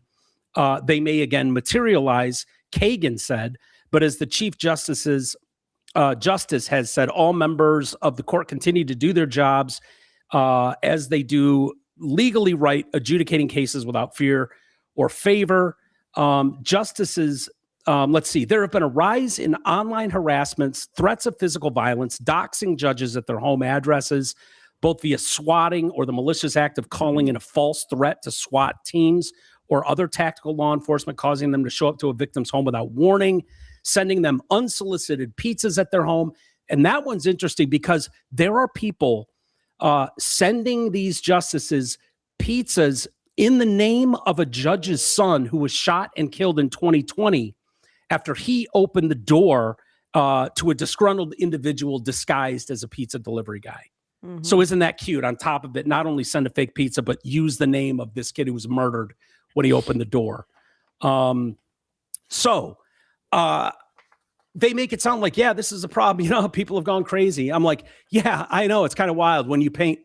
materialize, Kagan said. But as the Chief Justice has said, all members of the court continue to do their jobs as they do legally right, adjudicating cases without fear or favor. Justices, let's see, there have been a rise in online harassments, threats of physical violence, doxing judges at their home addresses, both via swatting or the malicious act of calling in a false threat to SWAT teams or other tactical law enforcement, causing them to show up to a victim's home without warning, sending them unsolicited pizzas at their home. And that one's interesting because there are people sending these justices pizzas in the name of a judge's son who was shot and killed in 2020 after he opened the door to a disgruntled individual disguised as a pizza delivery guy. Mm-hmm. So isn't that cute? On top of it, not only send a fake pizza, but use the name of this kid who was murdered when he opened the door. They make it sound like, yeah, this is a problem. You know, people have gone crazy. I'm like, yeah, I know. It's kind of wild when you paint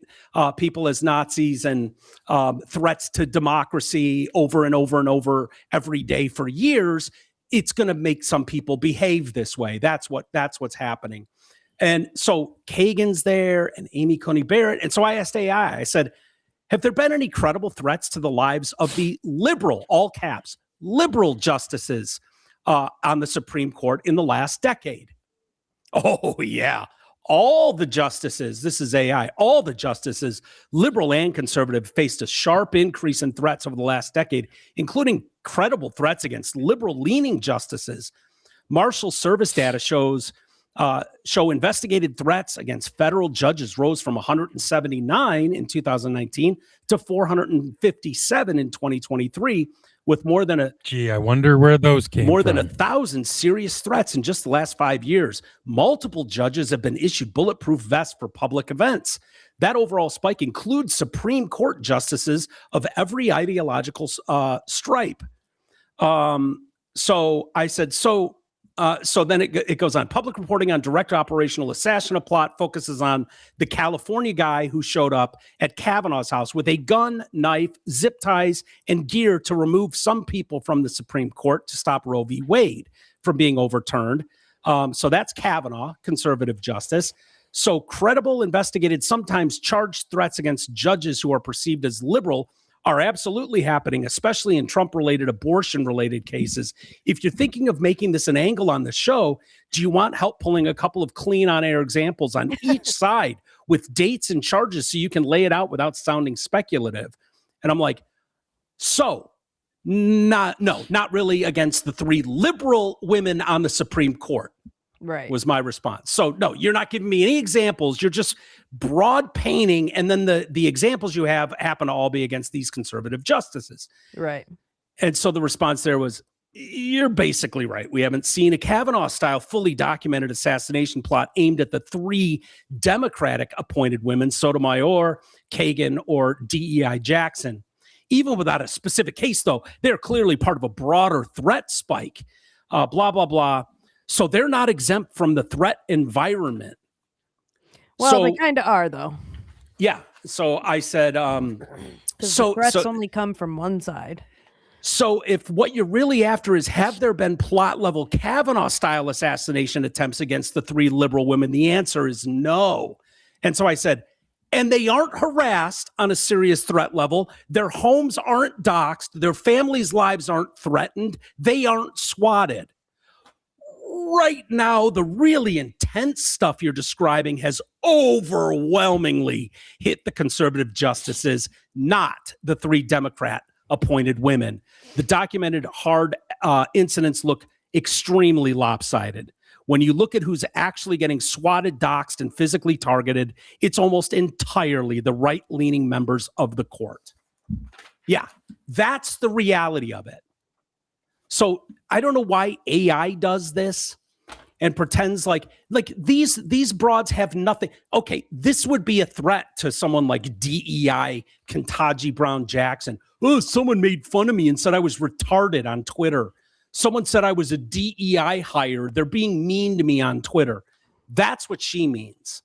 people as Nazis and threats to democracy over and over and over every day for years. It's going to make some people behave this way. That's what's happening. And so Kagan's there and Amy Coney Barrett. And so I asked AI, I said, have there been any credible threats to the lives of the liberal, all caps, liberal justices on the Supreme Court in the last decade? Oh, yeah. All the justices, this is AI, all the justices, liberal and conservative, faced a sharp increase in threats over the last decade, including credible threats against liberal-leaning justices. Marshal Service data show investigated threats against federal judges rose from 179 in 2019 to 457 in 2023, with more than I wonder where those came more from. than 1,000 serious threats in just the last 5 years. Multiple judges have been issued bulletproof vests for public events. That overall spike includes Supreme Court justices of every ideological stripe. So I said, So then it goes on. Public reporting on direct operational assassinate plot focuses on the California guy who showed up at Kavanaugh's house with a gun, knife, zip ties, and gear to remove some people from the Supreme Court to stop Roe v. Wade from being overturned. So that's Kavanaugh, conservative justice. So credible, investigated, sometimes charged threats against judges who are perceived as liberal are absolutely happening, especially in Trump-related, abortion-related cases. If you're thinking of making this an angle on the show, do you want help pulling a couple of clean on-air examples on each side with dates and charges so you can lay it out without sounding speculative? And I'm like, not really against the 3 liberal women on the Supreme Court. Right. Was my response. So no, you're not giving me any examples. You're just broad painting. And then the examples you have happen to all be against these conservative justices. Right. And so the response there was, you're basically right. We haven't seen a Kavanaugh-style fully documented assassination plot aimed at the 3 Democratic appointed women, Sotomayor, Kagan, or DEI Jackson. Even without a specific case, though, they're clearly part of a broader threat spike. Blah, blah, blah. So they're not exempt from the threat environment. Well, they kind of are, though. Yeah. So I said, the threats only come from one side. So if what you're really after is, have there been plot level Kavanaugh-style assassination attempts against the 3 liberal women, the answer is no. And so I said, and they aren't harassed on a serious threat level. Their homes aren't doxxed. Their families' lives aren't threatened. They aren't swatted. Right now, the really intense stuff you're describing has overwhelmingly hit the conservative justices, not the 3 Democrat appointed women. The documented hard incidents look extremely lopsided. When you look at who's actually getting swatted, doxxed, and physically targeted, it's almost entirely the right-leaning members of the court. Yeah, that's the reality of it. So I don't know why AI does this and pretends like these broads have nothing. Okay, this would be a threat to someone like DEI, Ketanji Brown Jackson. Oh, someone made fun of me and said I was retarded on Twitter. Someone said I was a DEI hire. They're being mean to me on Twitter. That's what she means.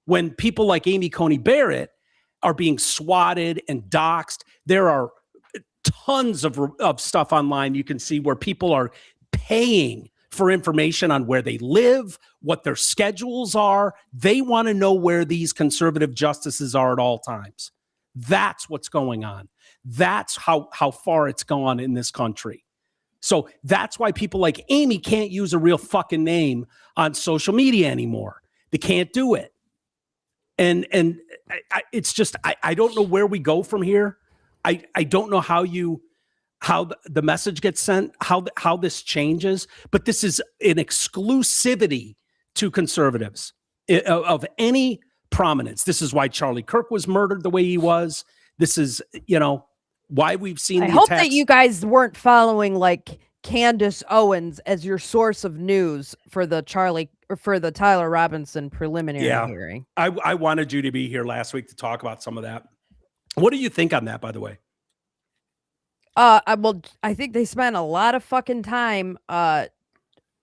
When people like Amy Coney Barrett are being swatted and doxxed, there are tons of stuff online you can see where people are paying for information on where they live, what their schedules are. They want to know where these conservative justices are at all times. That's what's going on. That's how far it's gone in this country. So that's why people like Amy can't use a real fucking name on social media anymore. They can't do it. And it's just, I don't know where we go from here. I don't know how the message gets sent, how this changes, but this is an exclusivity to conservatives of any prominence. This is why Charlie Kirk was murdered the way he was. This is, why we've seen I hope that you guys weren't following like Candace Owens as your source of news for the Tyler Robinson preliminary hearing. I wanted you to be here last week to talk about some of that. What do you think on that, by the way? I think they spent a lot of fucking time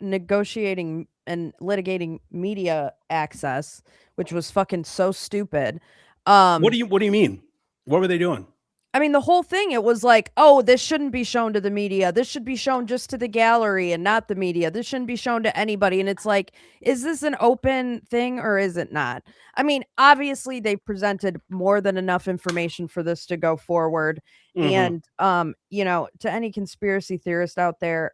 negotiating and litigating media access, which was fucking so stupid. What do you mean? What were they doing? I mean, the whole thing, it was like, oh, this shouldn't be shown to the media. This should be shown just to the gallery and not the media. This shouldn't be shown to anybody. And it's like, is this an open thing or is it not? I mean, obviously they presented more than enough information for this to go forward. Mm-hmm. And, to any conspiracy theorist out there,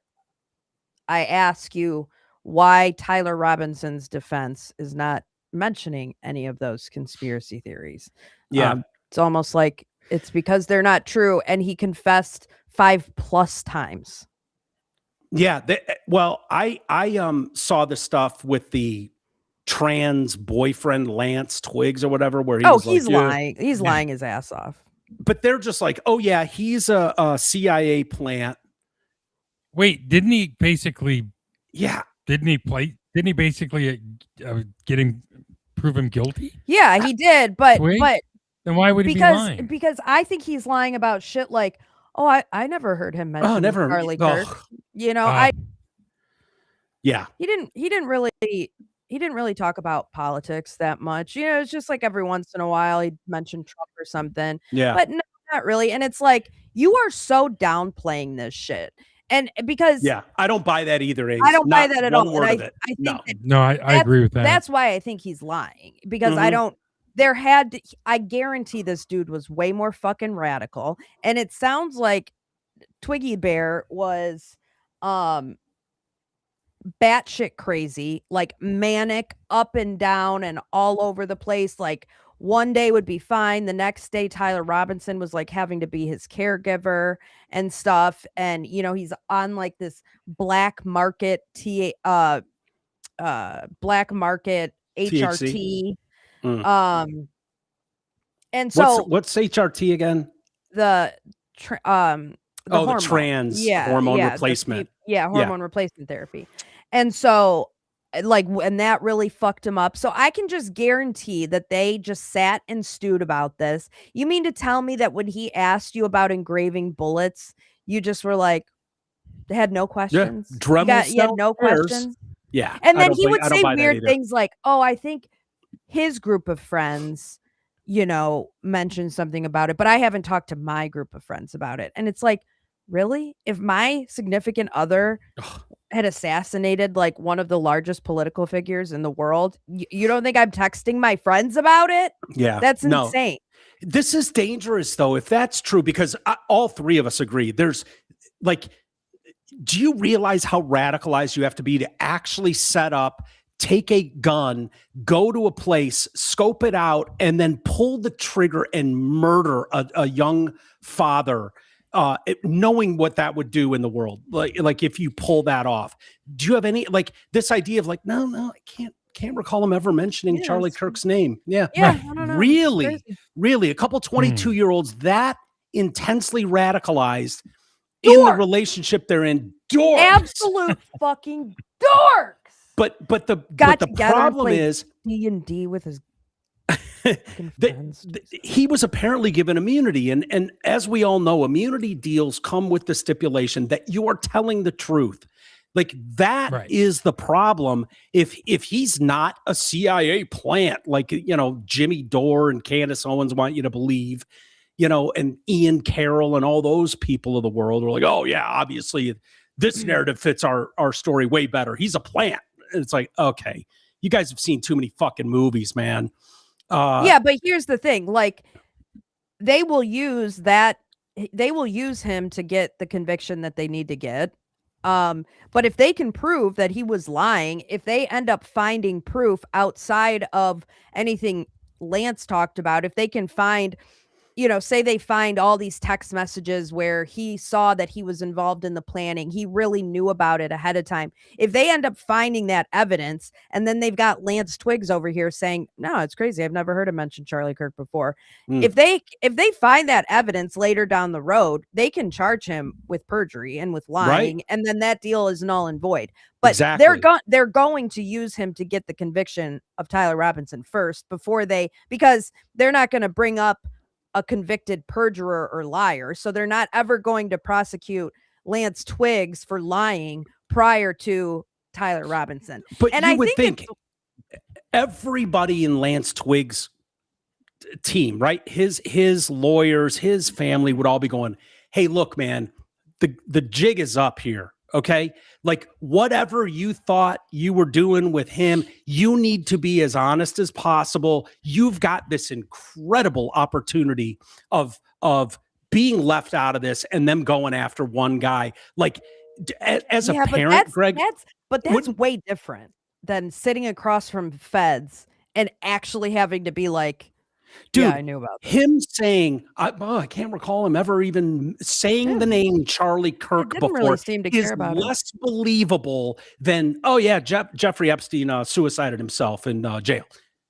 I ask you why Tyler Robinson's defense is not mentioning any of those conspiracy theories. Yeah. It's almost like it's because they're not true. And he confessed 5+ times. Yeah. I saw the stuff with the trans boyfriend, Lance Twiggs or whatever, where he's lying. He's lying his ass off. But they're just like, oh yeah, he's a CIA plant. Wait, didn't he basically? Yeah. Didn't he basically get him, prove him guilty? Yeah, he did. But then why would he be lying? Because I think he's lying about shit like, oh, I never heard him mention Charlie Kirk. Yeah. He didn't really talk about politics that much. It's just like every once in a while he'd mention Trump or something. Yeah. But no, not really. And it's like, you are so downplaying this shit. And because I don't buy that either, Ames. I don't buy that at all. Word And of it. I think no, I agree with that. That's why I think he's lying, because I guarantee this dude was way more fucking radical. And it sounds like Twiggy Bear was batshit crazy, like manic, up and down and all over the place. Like one day would be fine, the next day Tyler Robinson was like having to be his caregiver and stuff. And he's on like this black market black market HRT. And so what's HRT again? The hormone. The trans hormone replacement. Hormone replacement therapy. And so and that really fucked him up. So I can just guarantee that they just sat and stewed about this. You mean to tell me that when he asked you about engraving bullets, you just were like, had no questions? You had no questions? Yeah. And then he would say weird things like, oh, I think his group of friends, mentioned something about it, but I haven't talked to my group of friends about it. And it's like, really? If my significant other had assassinated like one of the largest political figures in the world, you don't think I'm texting my friends about it? Yeah. That's insane. This is dangerous though, if that's true, because all three of us agree. There's like, do you realize how radicalized you have to be to actually set up, take a gun, go to a place, scope it out, and then pull the trigger and murder a young father, knowing what that would do in the world? Like if you pull that off, do you have any, like this idea of like, no, I can't recall him ever mentioning Charlie Kirk's name. Yeah. No. Really, a couple 22-year-olds that intensely radicalized in the relationship they're in. Dorks. Absolute fucking dorks. But the problem is D&D with his he was apparently given immunity, and as we all know, immunity deals come with the stipulation that you are telling the truth. Like that is the problem. If he's not a CIA plant, like Jimmy Dore and Candace Owens want you to believe, and Ian Carroll and all those people of the world are like, oh yeah, obviously this narrative fits our story way better. He's a plant. And it's like, okay, you guys have seen too many fucking movies, man. Yeah, but here's the thing. Like, they will use him to get the conviction that they need to get. But if they can prove that he was lying, if they end up finding proof outside of anything Lance talked about, if they can find, say they find all these text messages where he saw that he was involved in the planning, he really knew about it ahead of time. If they end up finding that evidence, and then they've got Lance Twiggs over here saying, no, it's crazy, I've never heard him mention Charlie Kirk before. If they find that evidence later down the road, they can charge him with perjury and with lying, and then that deal is null and void. But they're going to use him to get the conviction of Tyler Robinson first because they're not going to bring up a convicted perjurer or liar. So they're not ever going to prosecute Lance Twiggs for lying prior to Tyler Robinson. But you would think everybody in Lance Twiggs' team, right? His lawyers, his family would all be going, hey, look, man, the jig is up here. Okay. Like whatever you thought you were doing with him, you need to be as honest as possible. You've got this incredible opportunity of being left out of this and them going after one guy. Like as a parent, Greg, that's way different than sitting across from feds and actually having to be like, dude, yeah, I knew about this. Him saying, I can't recall him ever even saying the name Charlie Kirk before. Really seem to care about less believable than, oh yeah, Jeffrey Epstein suicided himself in jail.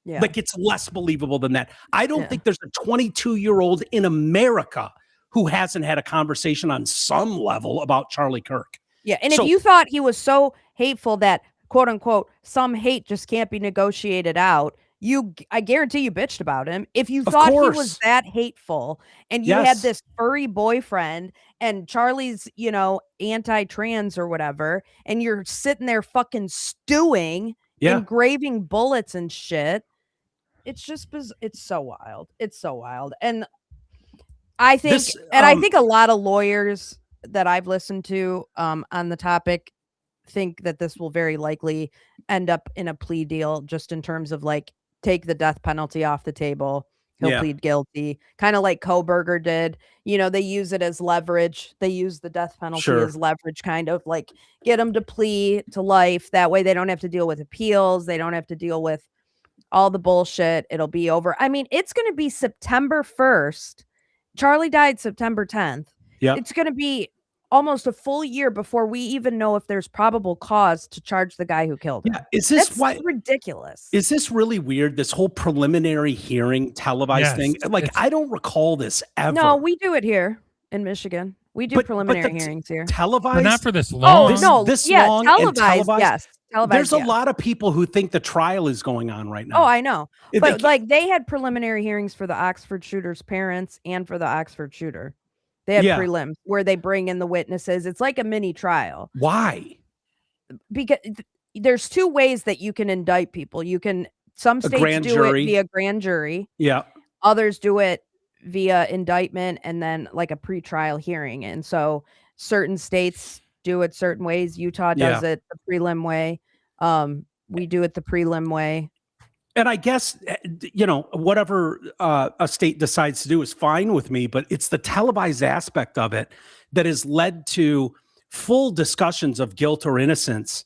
Yeah. Like it's less believable than that. I don't think there's a 22-year-old in America who hasn't had a conversation on some level about Charlie Kirk. Yeah, and if you thought he was so hateful that, quote unquote, some hate just can't be negotiated out, I guarantee you bitched about him. If you Of thought he was course. that hateful and you had Yes. this furry boyfriend and Charlie's, anti-trans or whatever, and you're sitting there fucking stewing, Yeah. engraving bullets and shit. It's just, it's so wild. It's so wild. And I think, I think a lot of lawyers that I've listened to on the topic think that this will very likely end up in a plea deal, just in terms of like, take the death penalty off the table. He'll plead guilty, kind of like Kohberger did. They use it as leverage. They use the death penalty as leverage, kind of like get him to plea to life. That way they don't have to deal with appeals. They don't have to deal with all the bullshit. It'll be over. I mean, it's going to be September 1st. Charlie died September 10th. Yeah. It's going to be almost a full year before we even know if there's probable cause to charge the guy who killed him. Is this ridiculous? Is this really weird? This whole preliminary hearing televised thing? Like, I don't recall this ever. No, we do it here in Michigan. We do preliminary hearings here. Televised? But not for this long. Oh, no. This yeah, long televised, yes. Televised, There's a lot of people who think the trial is going on right now. Oh, I know. But they had preliminary hearings for the Oxford shooter's parents and for the Oxford shooter. They had prelims where they bring in the witnesses. It's like a mini trial. Why? Because there's two ways that you can indict people. Some states do it via grand jury. Yeah. Others do it via indictment and then like a pretrial hearing. And so certain states do it certain ways. Utah does it the prelim way. We do it the prelim way. And I guess, whatever a state decides to do is fine with me, but it's the televised aspect of it that has led to full discussions of guilt or innocence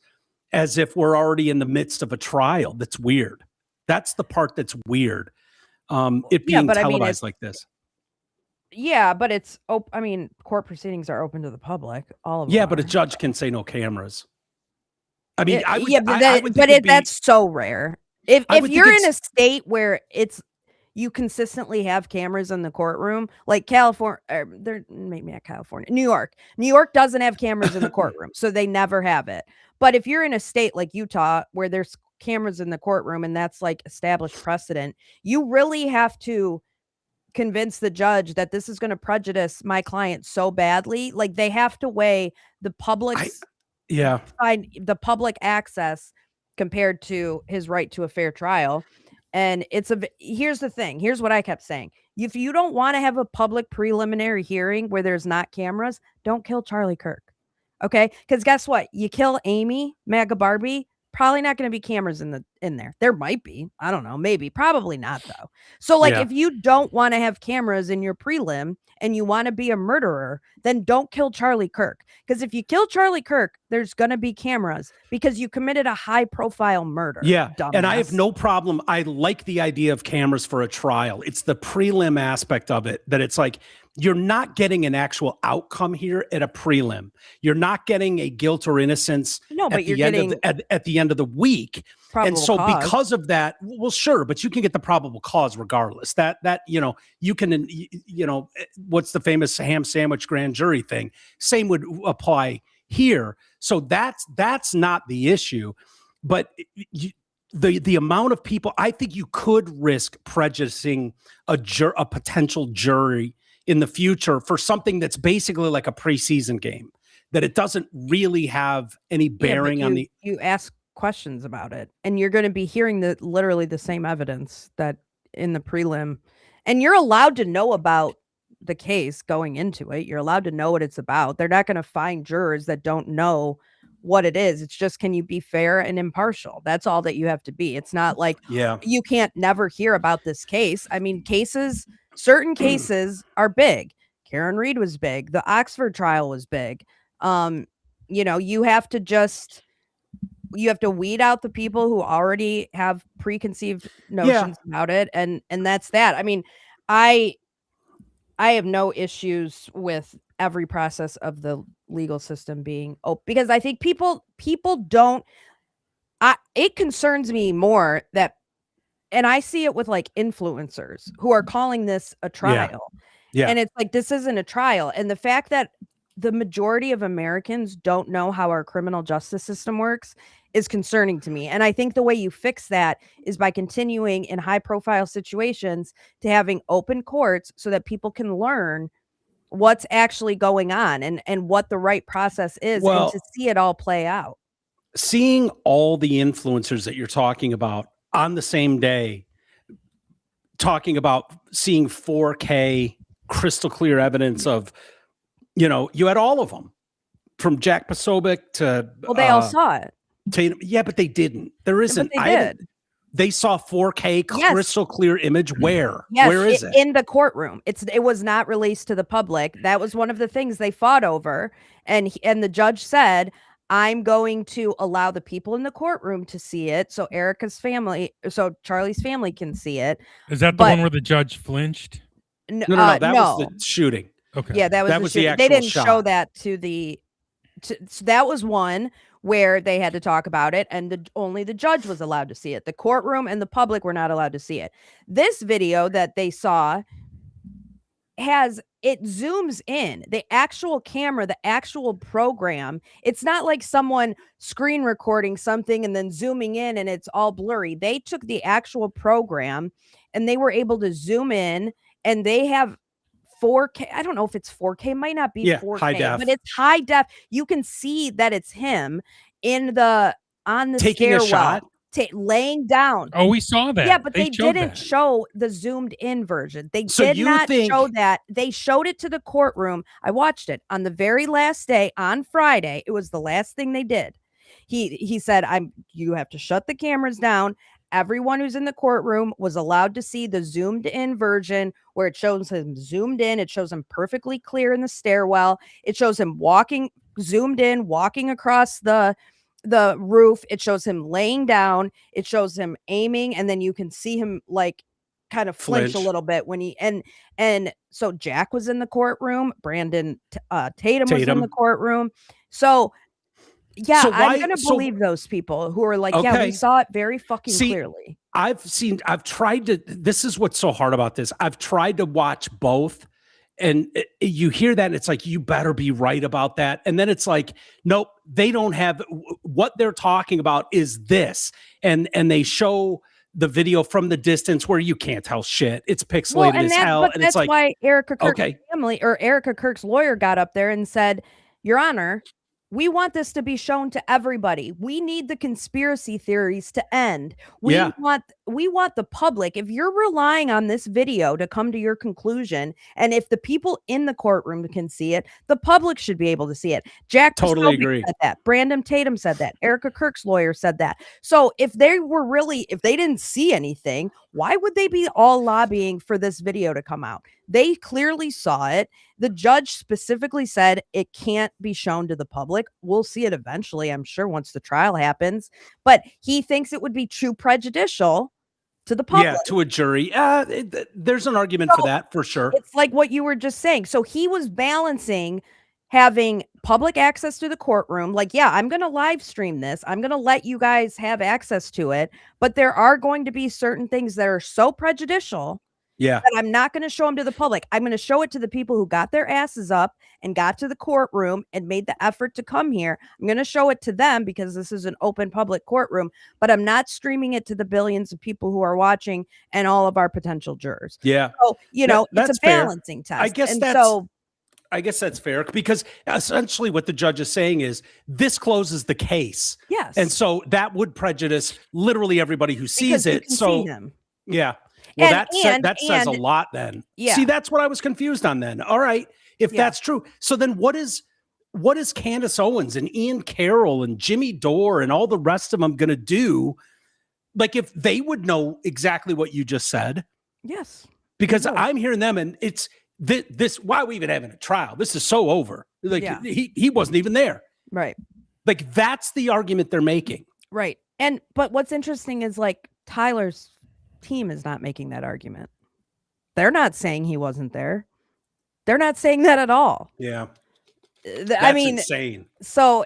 as if we're already in the midst of a trial. That's weird. That's the part that's weird. It being televised like this. Yeah, but it's, court proceedings are open to the public. All of them. Yeah, but a judge can say no cameras. I mean, that's so rare. If you're in a state where you consistently have cameras in the courtroom, like California, maybe not California, New York doesn't have cameras in the courtroom, so they never have it. But if you're in a state like Utah where there's cameras in the courtroom and that's like established precedent, you really have to convince the judge that this is going to prejudice my client so badly. Like they have to weigh the public's the public access compared to his right to a fair trial. And here's the thing. Here's what I kept saying. If you don't want to have a public preliminary hearing where there's not cameras, don't kill Charlie Kirk. Okay? Because guess what? You kill Amy, MAGA Barbie, probably not going to be cameras in there. There might be. I don't know. Maybe. Probably not, though. So, if you don't want to have cameras in your prelim and you want to be a murderer, then don't kill Charlie Kirk. Because if you kill Charlie Kirk, there's going to be cameras because you committed a high-profile murder. Yeah, dumbass. And I have no problem. I like the idea of cameras for a trial. It's the prelim aspect of it that it's like, you're not getting an actual outcome here at a prelim. You're not getting a guilt or innocence at the end of the week. And so because of that, well, sure, but you can get the probable cause regardless. That you can, what's the famous ham sandwich grand jury thing? Same would apply here. So that's not the issue. But the amount of people, I think you could risk prejudicing a potential jury in the future for something that's basically like a preseason game, that it doesn't really have any bearing on you ask questions about it, and you're going to be hearing literally the same evidence that in the prelim, and you're allowed to know about the case going into it. You're allowed to know what it's about. They're not going to find jurors that don't know what it is. It's just, can you be fair and impartial? That's all that you have to be. It's not like you can't never hear about this case. I mean, certain cases are big. Karen Reed was big. The Oxford trial was big. You have to weed out the people who already have preconceived notions about it. And that's that. I mean, I have no issues with every process of the legal system being open, because I think people don't, it concerns me more that, and I see it with like influencers who are calling this a trial. Yeah. And it's like, this isn't a trial. And the fact that the majority of Americans don't know how our criminal justice system works is concerning to me. And I think the way you fix that is by continuing in high profile situations to having open courts so that people can learn what's actually going on and what the right process is, and to see it all play out. Seeing all the influencers that you're talking about on the same day, talking about seeing 4K crystal clear evidence of, you had all of them from Jack Posobiec to. Well, they all saw it. Tatum. Yeah, but they didn't. There isn't. Yeah, but they did. They saw 4K crystal clear image. Where? Yes, where is it? In the courtroom. It was not released to the public. That was one of the things they fought over. And the judge said, I'm going to allow the people in the courtroom to see it so Charlie's family can see it. Is that the one where the judge flinched? No. That was the shooting. Okay. Yeah, that was the actual they didn't shot. show that so that was one where they had to talk about it, and only the judge was allowed to see it. The courtroom and the public were not allowed to see it. This video that they saw it zooms in. The actual camera, the actual program, it's not like someone screen recording something and then zooming in and it's all blurry. They took the actual program and they were able to zoom in, and they have 4K. I don't know if it's 4K, might not be 4K, high def. but it's high def. You can see that it's him on the taking stairwell, a shot, laying down. Oh, we saw that. Yeah, but they didn't show the zoomed in version. They did not show that. They showed it to the courtroom. I watched it on the very last day on Friday. It was the last thing they did. He said, you have to shut the cameras down. Everyone who's in the courtroom was allowed to see the zoomed in version where it shows him zoomed in. It shows him perfectly clear in the stairwell. It shows him zoomed in, walking across the roof. It shows him laying down. It shows him aiming. And then you can see him like kind of flinch a little bit when and so Jack was in the courtroom. Brandon Tatum was in the courtroom. So yeah, I'm going to believe those people who are like, yeah, we saw it very fucking clearly. This is what's so hard about this. I've tried to watch both, and you hear that and it's like, you better be right about that. And then it's like, nope, they don't have what they're talking about is this. And they show the video from the distance where you can't tell shit. It's pixelated as hell. And that's why Erica Kirk's family, or Erica Kirk's lawyer, got up there and said, Your Honor, we want this to be shown to everybody. We need the conspiracy theories to end. We want the public. If you're relying on this video to come to your conclusion, and if the people in the courtroom can see it, the public should be able to see it. Jack totally agree. said that. Brandon Tatum said that. Erica Kirk's lawyer said that. So if they didn't see anything, why would they be all lobbying for this video to come out? They clearly saw it. The judge specifically said it can't be shown to the public. We'll see it eventually, I'm sure, once the trial happens. But he thinks it would be too prejudicial to the public. Yeah, to a jury. There's an argument for that, for sure. It's like what you were just saying. So he was balancing having public access to the courtroom. Like, yeah, I'm going to live stream this. I'm going to let you guys have access to it. But there are going to be certain things that are so prejudicial that I'm not going to show them to the public. I'm going to show it to the people who got their asses up and got to the courtroom and made the effort to come here. I'm going to show it to them because this is an open public courtroom, but I'm not streaming it to the billions of people who are watching and all of our potential jurors. Yeah. So, it's a balancing test. I guess that's fair, because essentially what the judge is saying is this closes the case. Yes. And so that would prejudice literally everybody who sees it. So yeah. Well, that says a lot then. Yeah. See, that's what I was confused on then. All right. If that's true. So then what is Candace Owens and Ian Carroll and Jimmy Dore and all the rest of them going to do? Like, if they would know exactly what you just said. Yes. Because I'm hearing them, and it's this, why are we even having a trial? This is so over. Like, he wasn't even there. Right. Like, that's the argument they're making. Right. But what's interesting is, like, Tyler's team is not making that argument. They're not saying he wasn't there. They're not saying that at all. Yeah. I mean, insane. So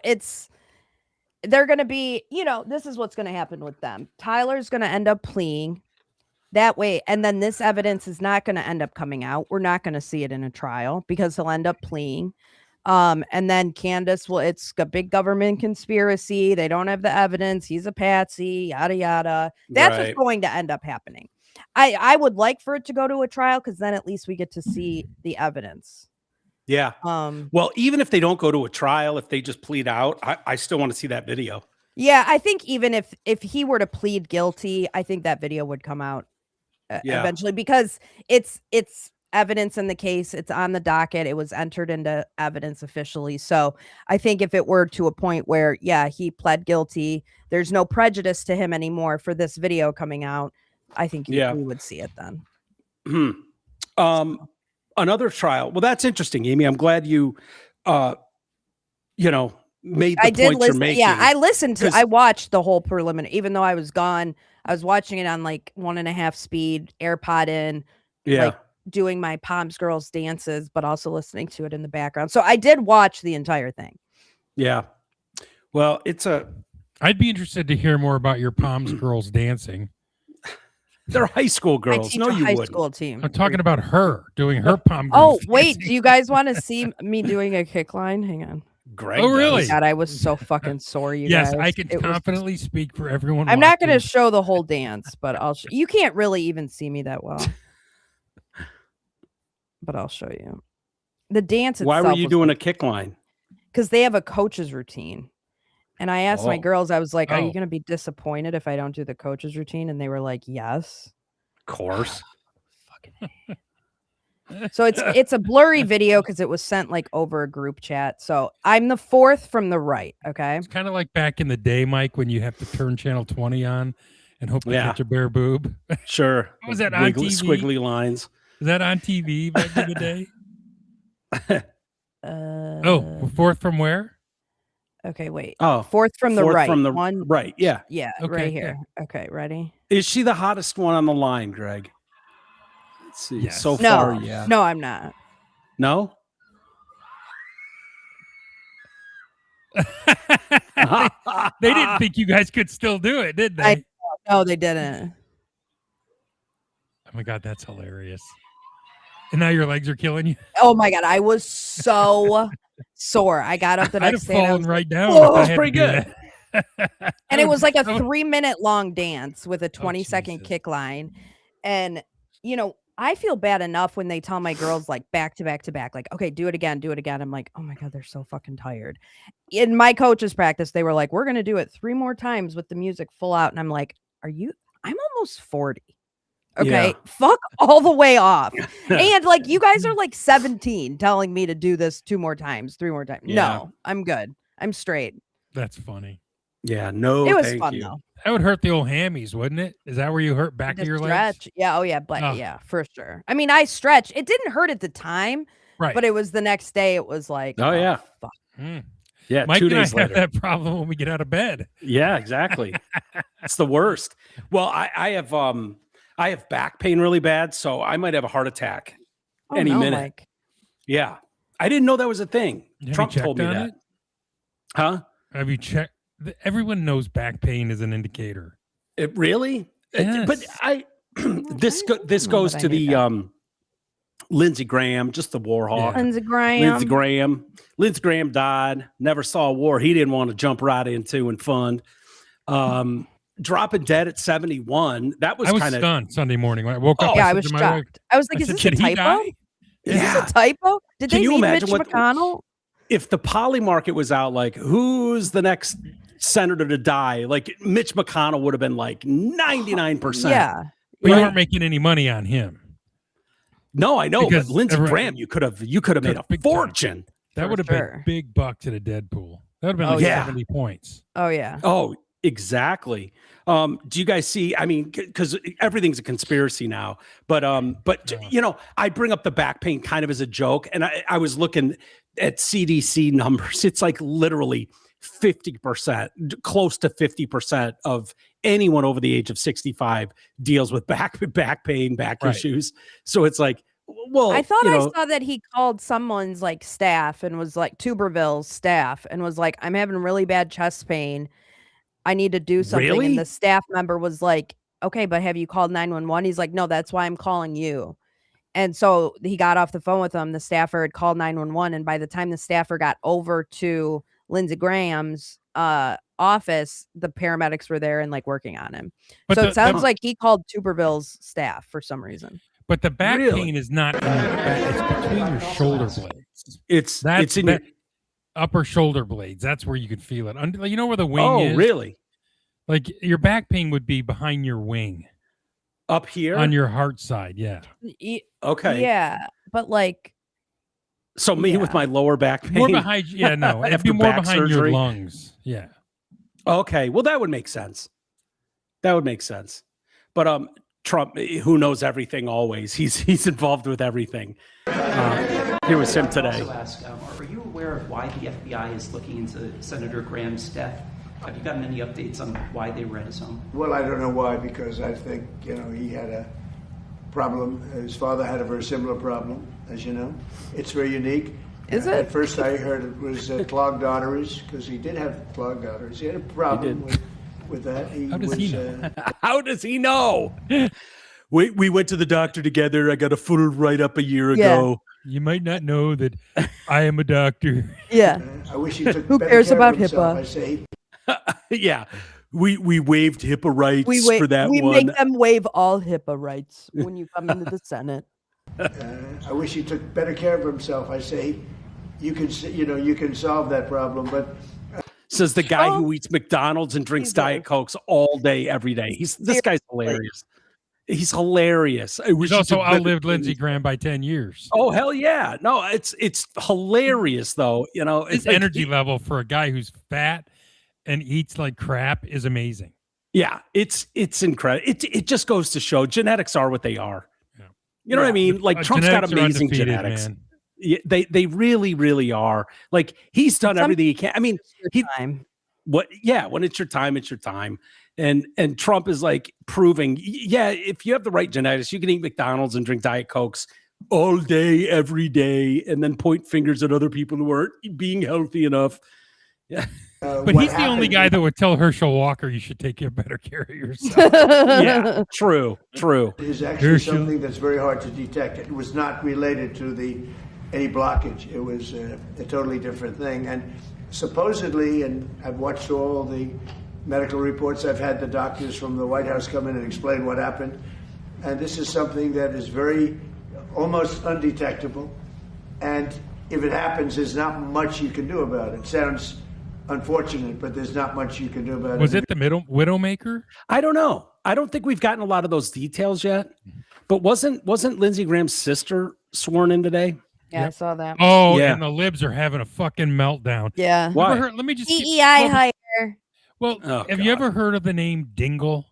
they're going to be, this is what's going to happen with them. Tyler's going to end up pleading that way. And then this evidence is not going to end up coming out. We're not going to see it in a trial because he'll end up pleading. And then Candace it's a big government conspiracy. They don't have the evidence. He's a patsy, yada, yada. That's what's going to end up happening. I would like for it to go to a trial because then at least we get to see the evidence. Yeah. Well, even if they don't go to a trial, if they just plead out, I still want to see that video. Yeah, I think even if he were to plead guilty, I think that video would come out eventually because it's evidence in the case. It's on the docket. It was entered into evidence officially. So I think if it were to a point where, he pled guilty, there's no prejudice to him anymore for this video coming out, I think we would see it then. Another trial. Well, that's interesting, Amy. I'm glad you, made the points you're making. Yeah, I watched the whole preliminary, even though I was gone. I was watching it on like 1.5 speed, AirPod in, like doing my Palms Girls dances, but also listening to it in the background. So I did watch the entire thing. Yeah. Well, I'd be interested to hear more about your Palms Girls dancing. They're high school girls. I teach no, a you high wouldn't. school team. I'm talking about her doing her Palm Girls. Oh, wait. Do you guys want to see me doing a kick line? Hang on. Greg really? does. God, I was so fucking sore, you guys. Yes, I can confidently speak for everyone. I'm not going to show the whole dance, but you can't really even see me that well. But I'll show you. The dance itself. Why were you doing a kick line? Because they have a coach's routine. And I asked my girls, I was like, are you going to be disappointed if I don't do the coach's routine? And they were like, yes. Of course. So it's a blurry video because it was sent like over a group chat. So I'm the fourth from the right. Okay. It's kind of like back in the day, Mike, when you have to turn channel 20 on and hope to catch a bare boob. Sure. What was that on TV? Squiggly lines. Was that on TV back in the day? Fourth from where? Okay, wait. Oh, fourth from the right. From the one. Right. Yeah. Yeah. Okay, right here. Yeah. Okay. Ready? Is she the hottest one on the line, Greg? Let's see. Yes. So far, yeah. No, I'm not. No? They didn't think you guys could still do it, did they? No, they didn't. Oh my God, that's hilarious. And now your legs are killing you? Oh my God, I was so sore. I got up the next day. I'd have fallen right down. Oh, that's pretty good. And it was like a 3-minute long dance with a 20-second kick line. And, I feel bad enough when they tell my girls like back to back to back, like, okay, do it again. I'm like, oh my God, they're so fucking tired. In my coach's practice, they were like, we're going to do it 3 more times with the music full out. And I'm like, I'm almost 40. Okay. Fuck all the way off. And like, you guys are like 17 telling me to do this 2 more times, 3 more times. Yeah. No, I'm good. I'm straight. That's funny. Yeah. No, it was fun though. That would hurt the old hammies, wouldn't it? Is that where you hurt back of your legs? Yeah. Oh yeah. But yeah, for sure. I mean, I stretched. It didn't hurt at the time, right? But it was the next day. It was like, oh yeah. Fuck. Yeah. Mike 2 days and I later. have that problem when we get out of bed. Yeah, exactly. It's the worst. Well, I have back pain really bad, so I might have a heart attack any minute. Mike. Yeah. I didn't know that was a thing. Have Trump told me that. It? Huh? Have you checked? Everyone knows back pain is an indicator. It really? Yes. But this goes to the Lindsey Graham, just the war hawk. Lindsey Graham died. Never saw a war he didn't want to jump right into and fund. Dropping dead at 71. That was I was kind of stunned Sunday morning when I woke up. Yeah, I was shocked. I was like, is this a typo? Is this a typo? Did they mean Mitch McConnell? If the poly market was out, like who's the next senator to die? Like Mitch McConnell would have been like 99%. Yeah. But you weren't making any money on him. No, I know. But Lindsey Graham, you could have made a fortune. That would have been big bucks at a Deadpool. That would have been like 70 points. Oh yeah. Oh, exactly. Do you guys see? I mean, because everything's a conspiracy now. But I bring up the back pain kind of as a joke, and I was looking at CDC numbers. It's like literally 50%, close to 50% of anyone over the age of 65 deals with back pain, issues. So it's like, well, I thought I saw that he called someone's like staff and was like Tuberville's staff and was like, I'm having really bad chest pain. I need to do something. Really? And the staff member was like, okay, but have you called 911? He's like, no, that's why I'm calling you. And so he got off the phone with them. The staffer had called 911. And by the time the staffer got over to Lindsey Graham's office, the paramedics were there and like working on him. But so it sounds like he called Tuberville's staff for some reason. But the back pain is not in your back, it's between your shoulder blades. It's in your upper shoulder blades. That's where you can feel it. You know where the wing is? Oh, really? Like your back pain would be behind your wing. Up here? On your heart side, yeah. Okay. Yeah, but like... So me with my lower back pain? More behind... Yeah, no. It'd be more behind your lungs. Yeah. Okay. Well, that would make sense. But Trump, who knows everything always. He's involved with everything. Here was him today. Also ask, are you aware of why the FBI is looking into Senator Graham's death? Have you gotten any updates on why they were at his home? Well, I don't know why, because I think, he had a problem. His father had a very similar problem, as you know. It's very unique. Is it? At first I heard it was clogged arteries, because he did have clogged arteries. He had a problem with that. How does he know? How does he know? We went to the doctor together. I got a foot right up a year ago. You might not know that I am a doctor. Yeah. I wish he took Who better cares care about of himself, HIPAA? I say. Yeah. We waived HIPAA rights for that we one. We make them waive all HIPAA rights when you come into the Senate. I wish he took better care of himself. I say, you can solve that problem, but says the guy who eats McDonald's and drinks Diet Cokes all day, every day. This guy's hilarious. He's hilarious. He's also outlived Lindsey Graham by 10 years. Oh, hell yeah. No, it's hilarious, though. His energy level for a guy who's fat and eats like crap is amazing. Yeah, it's incredible. It just goes to show genetics are what they are. Yeah. You know what I mean? Like Trump's got amazing genetics. Man. Yeah, they really, really are. Like he's done everything he can. I mean, when it's your time, it's your time. And Trump is like proving, if you have the right genetics, you can eat McDonald's and drink Diet Cokes all day, every day, and then point fingers at other people who aren't being healthy enough. Yeah. But he's the only guy that would tell Herschel Walker you should take better care of yourself. Yeah, true. It is actually something that's very hard to detect. It was not related to any blockage. It was a totally different thing. And supposedly, and I've watched all the medical reports, I've had the doctors from the White House come in and explain what happened. And this is something that is almost undetectable. And if it happens, there's not much you can do about it. It sounds unfortunate, but there's not much you can do about it. Was it the Widowmaker? I don't know. I don't think we've gotten a lot of those details yet. But wasn't Lindsey Graham's sister sworn in today? Yeah, yep. I saw that. Oh, yeah. And the libs are having a fucking meltdown. Yeah. Why? Let me just DEI hire. Well, have you ever heard of the name Dingle?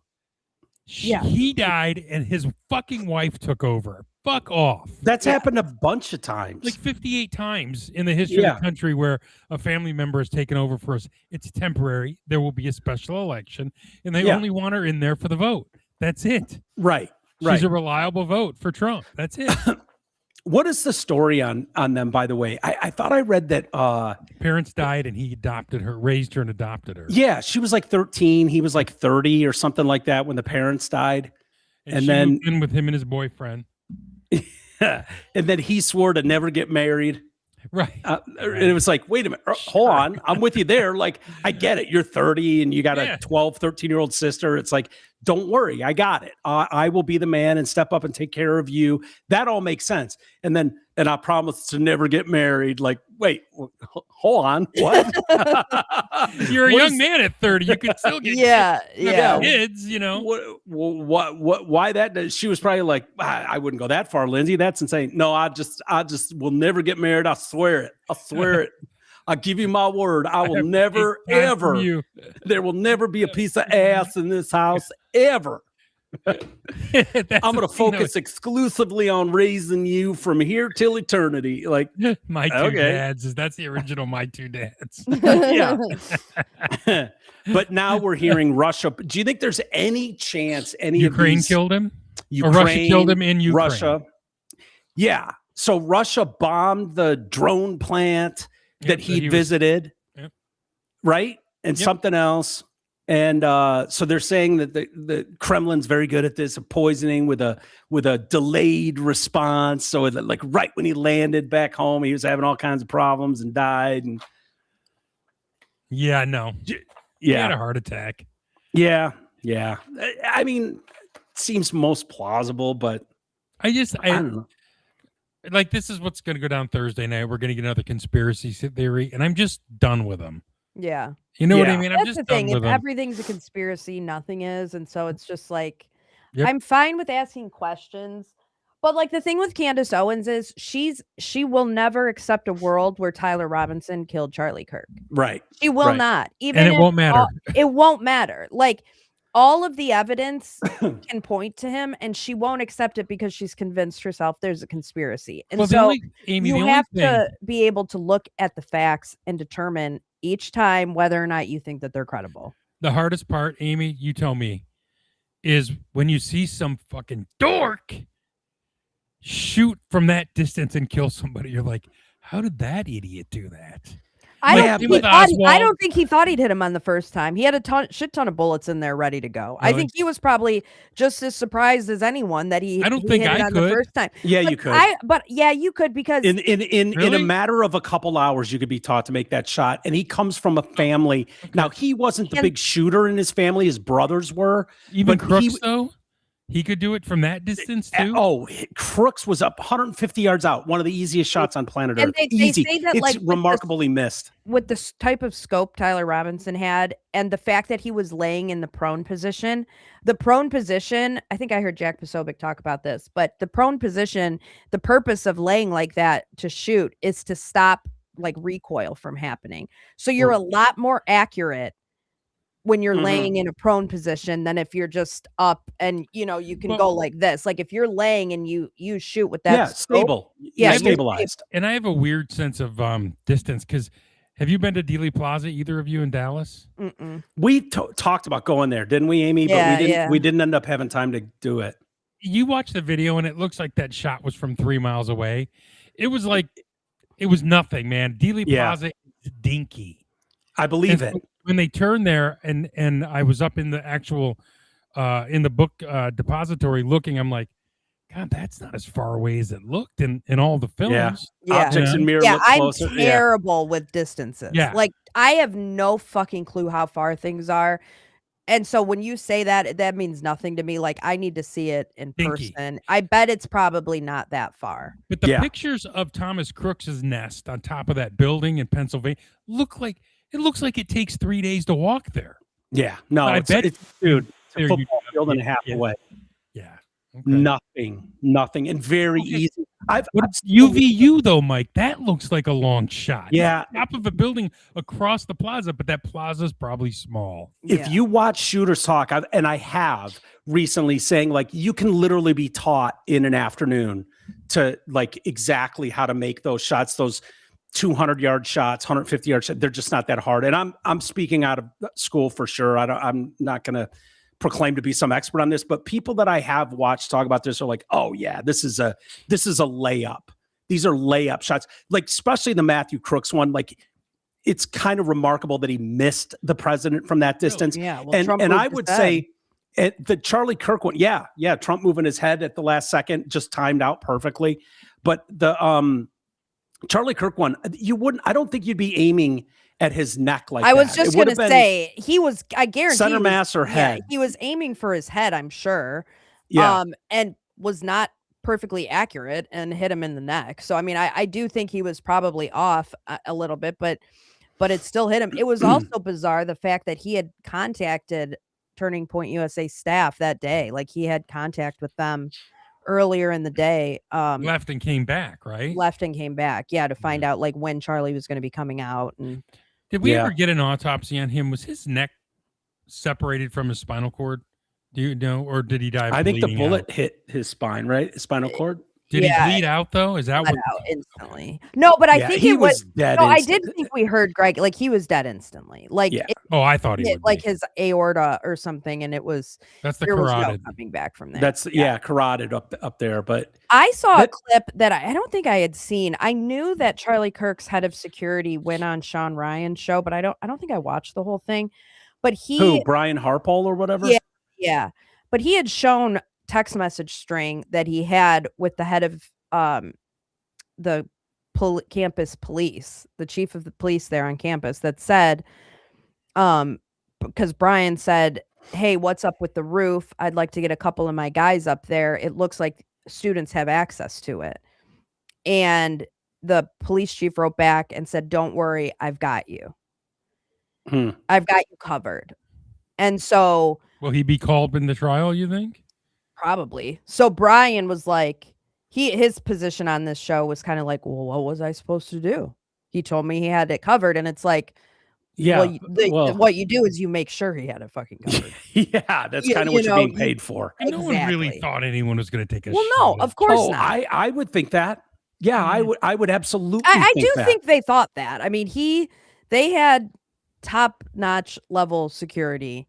He died and his fucking wife took over. Fuck off. That's happened a bunch of times. Like 58 times in the history of the country where a family member has taken over for us. It's temporary. There will be a special election, and they only want her in there for the vote. That's it. Right. She's a reliable vote for Trump. That's it. What is the story on them, by the way? I thought I read that parents died and he adopted her, raised her and adopted her. Yeah, she was like 13. He was like 30 or something like that when the parents died. And then moved in with him and his boyfriend. And then he swore to never get married. Right. And it was like, wait a minute, hold on. I'm with you there. Like, I get it. You're 30 and you got a 12, 13-year-old sister. It's like, don't worry. I got it. I will be the man and step up and take care of you. That all makes sense. And I promise to never get married. Like, wait, hold on. What? You're a young man at 30. You can still get kids, you know. What, why that? She was probably like, I wouldn't go that far, Lindsay. That's insane. No, I just will never get married. I swear it. I'll give you my word. I will never, ever. There will never be a piece of ass in this house, ever. I'm going to focus exclusively on raising you from here till eternity. Like My Two Dads. That's the original My Two Dads. Yeah. But now we're hearing Russia. Do you think there's any chance Ukraine killed him? Ukraine, or Russia killed him in Ukraine? Russia. Yeah. So Russia bombed the drone plant that he visited, right? And something else. And so they're saying that the Kremlin's very good at this, of poisoning with a delayed response. So that, like, right when he landed back home, he was having all kinds of problems and died. And yeah, no, he had a heart attack. Yeah. I mean, seems most plausible, but I don't know. Like, this is what's going to go down Thursday night. We're going to get another conspiracy theory, and I'm just done with them. Yeah. You know what I mean? I'm That's just the done thing. with If them. everything's a conspiracy, nothing is. And so it's just like, Yep. I'm fine with asking questions. But like the thing with Candace Owens is she will never accept a world where Tyler Robinson killed Charlie Kirk. Right. She will Right. not. Even And it if won't matter. It won't matter. Like, all of the evidence can point to him, and she won't accept it because she's convinced herself there's a conspiracy. And so you have to be able to look at the facts and determine each time whether or not you think that they're credible. The hardest part, Amy, you tell me, is when you see some fucking dork shoot from that distance and kill somebody. You're like, how did that idiot do that? I don't think he thought he'd hit him on the first time. He had a shit ton of bullets in there ready to go. Really? I think he was probably just as surprised as anyone that he. I don't think hit it on the first time. Yeah, but you could. You could, because in a matter of a couple hours, you could be taught to make that shot. And he comes from a family. Okay. Now, he wasn't the big shooter in his family; his brothers were. Even Crooks, though. He could do it from that distance too. Oh, Crooks was up 150 yards out. One of the easiest shots on planet Earth. They say that, it's like, remarkably missed. With the type of scope Tyler Robinson had, and the fact that he was laying in the prone position, I think I heard Jack Posobiec talk about this, but the prone position, the purpose of laying like that to shoot is to stop like recoil from happening. So you're a lot more accurate when you're laying in a prone position than if you're just up and you can go like this. Like, if you're laying and you shoot with that scope, stabilized. And I have a weird sense of distance, because have you been to Dealey Plaza, either of you, in Dallas? Mm-mm. We talked about going there, didn't we, Amy? Yeah, but we didn't end up having time to do it. You watch the video and it looks like that shot was from 3 miles away. It was nothing, man. Dealey Plaza is dinky. I believe it. When they turned there, and I was up in the actual in the book depository looking, I'm like, God, that's not as far away as it looked in all the films. Yeah. Objects and mirror look closer. I'm terrible with distances. Yeah. Like, I have no fucking clue how far things are. And so when you say that means nothing to me. Like, I need to see it in person. I bet it's probably not that far. But the pictures of Thomas Crooks's nest on top of that building in Pennsylvania looks like it takes 3 days to walk there. Yeah. No, it's a football field and a half away. Yeah. Okay. Nothing. And very easy. I've UVU though, Mike, that looks like a long shot. Yeah. Top of a building across the plaza, but that plaza's probably small. If you watch shooters talk, I have recently, saying, like, you can literally be taught in an afternoon to, like, exactly how to make those shots, those 200-yard shots, 150-yard shots. They're just not that hard. And I'm speaking out of school for sure. I'm not going to proclaim to be some expert on this, but people that I have watched talk about this are like, oh yeah, this is a layup. These are layup shots. Like, especially the Matthew Crooks one. Like, it's kind of remarkable that he missed the president from that distance. Yeah. Well, and I would say the Charlie Kirk one. Yeah. Trump moving his head at the last second, just timed out perfectly. But the Charlie Kirk one, I don't think you'd be aiming at his neck like that. I was just going to say, I guarantee center mass or head. He was aiming for his head, I'm sure. Yeah. And was not perfectly accurate and hit him in the neck. So, I mean, I do think he was probably off a little bit, but it still hit him. It was also bizarre, the fact that he had contacted Turning Point USA staff that day. Like, he had contact with them earlier in the day. Left and came back, right? Left and came back, to find out, like, when Charlie was going to be coming out. And did we ever get an autopsy on him? Was his neck separated from his spinal cord? Do you know, or did he die? I think the bullet hit his spine, right? His spinal cord. Did he bleed out though? Is that what? Out instantly? No, but I think he was dead. No, I did think we heard Greg, like, he was dead instantly. Like, I thought he hit, would like, his aorta or something, and it was that's the carotid coming back from there. That's carotid up there. But I saw a clip that I don't think I had seen. I knew that Charlie Kirk's head of security went on Sean Ryan's show, but I don't think I watched the whole thing. but he Brian Harpole or whatever. Yeah, but he had shown text message string that he had with the head of the campus police, the chief of the police there on campus, that said, because Brian said, hey, what's up with the roof? I'd like to get a couple of my guys up there. It looks like students have access to it. And the police chief wrote back and said, don't worry, I've got you. I've got you covered. And so will he be called in the trial, you think? Probably. So Brian was like, his position on this show was kind of like, well, what was I supposed to do? He told me he had it covered. And it's like, yeah, what you do is you make sure he had it fucking covered. Yeah, that's kind of what you're being paid for. No one really thought anyone was going to take a Well, no, of course not. I would think that. Yeah, I would absolutely I think do think they thought that. I mean, they had top-notch level security.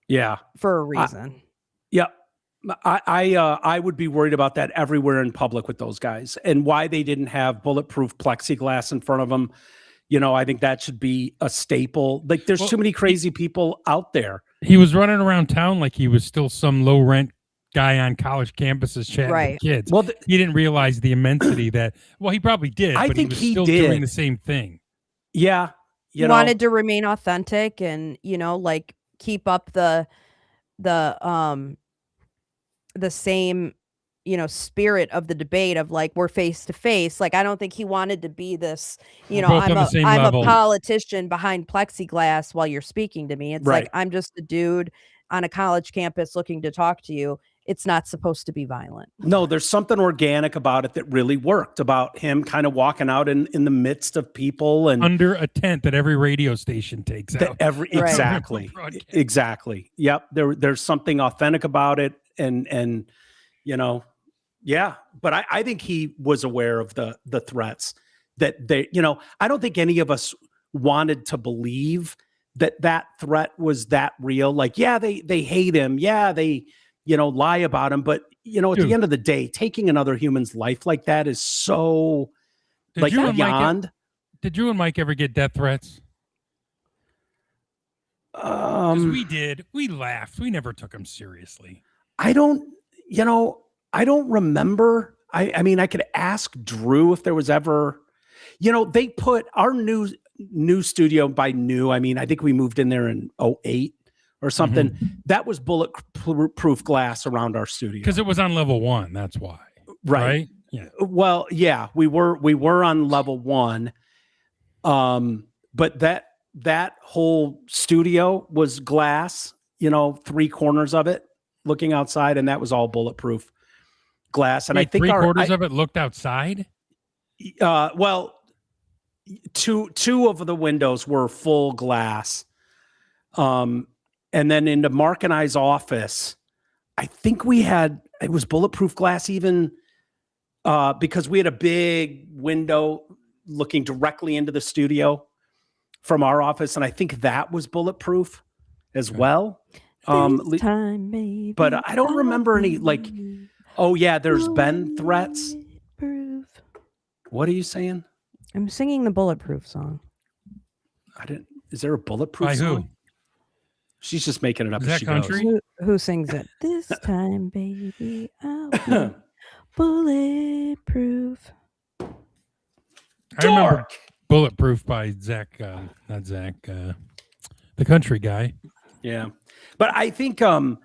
Yeah. For a reason. Yeah. I would be worried about that everywhere in public with those guys, and why they didn't have bulletproof plexiglass in front of them. I think that should be a staple. Like, there's too many crazy people out there. He was running around town like he was still some low rent guy on college campuses chatting with kids. Well, he didn't realize the immensity that. Well, he probably did. I but think he was still doing the same thing. Yeah, he wanted to remain authentic and like keep up the same spirit of the debate of like, we're face to face. Like, I don't think he wanted to be this, I'm a politician behind plexiglass while you're speaking to me. It's like, I'm just a dude on a college campus looking to talk to you. It's not supposed to be violent. No, there's something organic about it that really worked, about him kind of walking out in the midst of people and under a tent that every radio station takes out. Exactly. Yep. There's something authentic about it. And yeah, but I think he was aware of the threats that they, I don't think any of us wanted to believe that threat was that real. Like, yeah, they hate him. Yeah, they, lie about him. But, at the end of the day, taking another human's life like that is so beyond. Did you and Mike ever get death threats? We did. We laughed. We never took them seriously. I don't remember. I mean, I could ask Drew if there was ever, they put our new studio by new. I mean, I think we moved in there in 2008 or something. Mm-hmm. That was bulletproof glass around our studio. Because it was on level 1. That's why. Right? Yeah. Well, yeah, we were on level 1. But that whole studio was glass, 3 corners of it looking outside, and that was all bulletproof glass. And I think 3/4 of it looked outside. Well, two of the windows were full glass. And then into Mark and I's office, I think it was bulletproof glass even, because we had a big window looking directly into the studio from our office. And I think that was bulletproof as well. Time, baby, but I don't remember any there's been threats. What are you saying? I'm singing the Bulletproof song. Is there a bulletproof by song? Who? She's just making it up. Is that she country? Goes. Who sings it? This time, baby, I'll be bulletproof. I remember Bulletproof by Zach, not Zach, the country guy. Yeah. But I think, and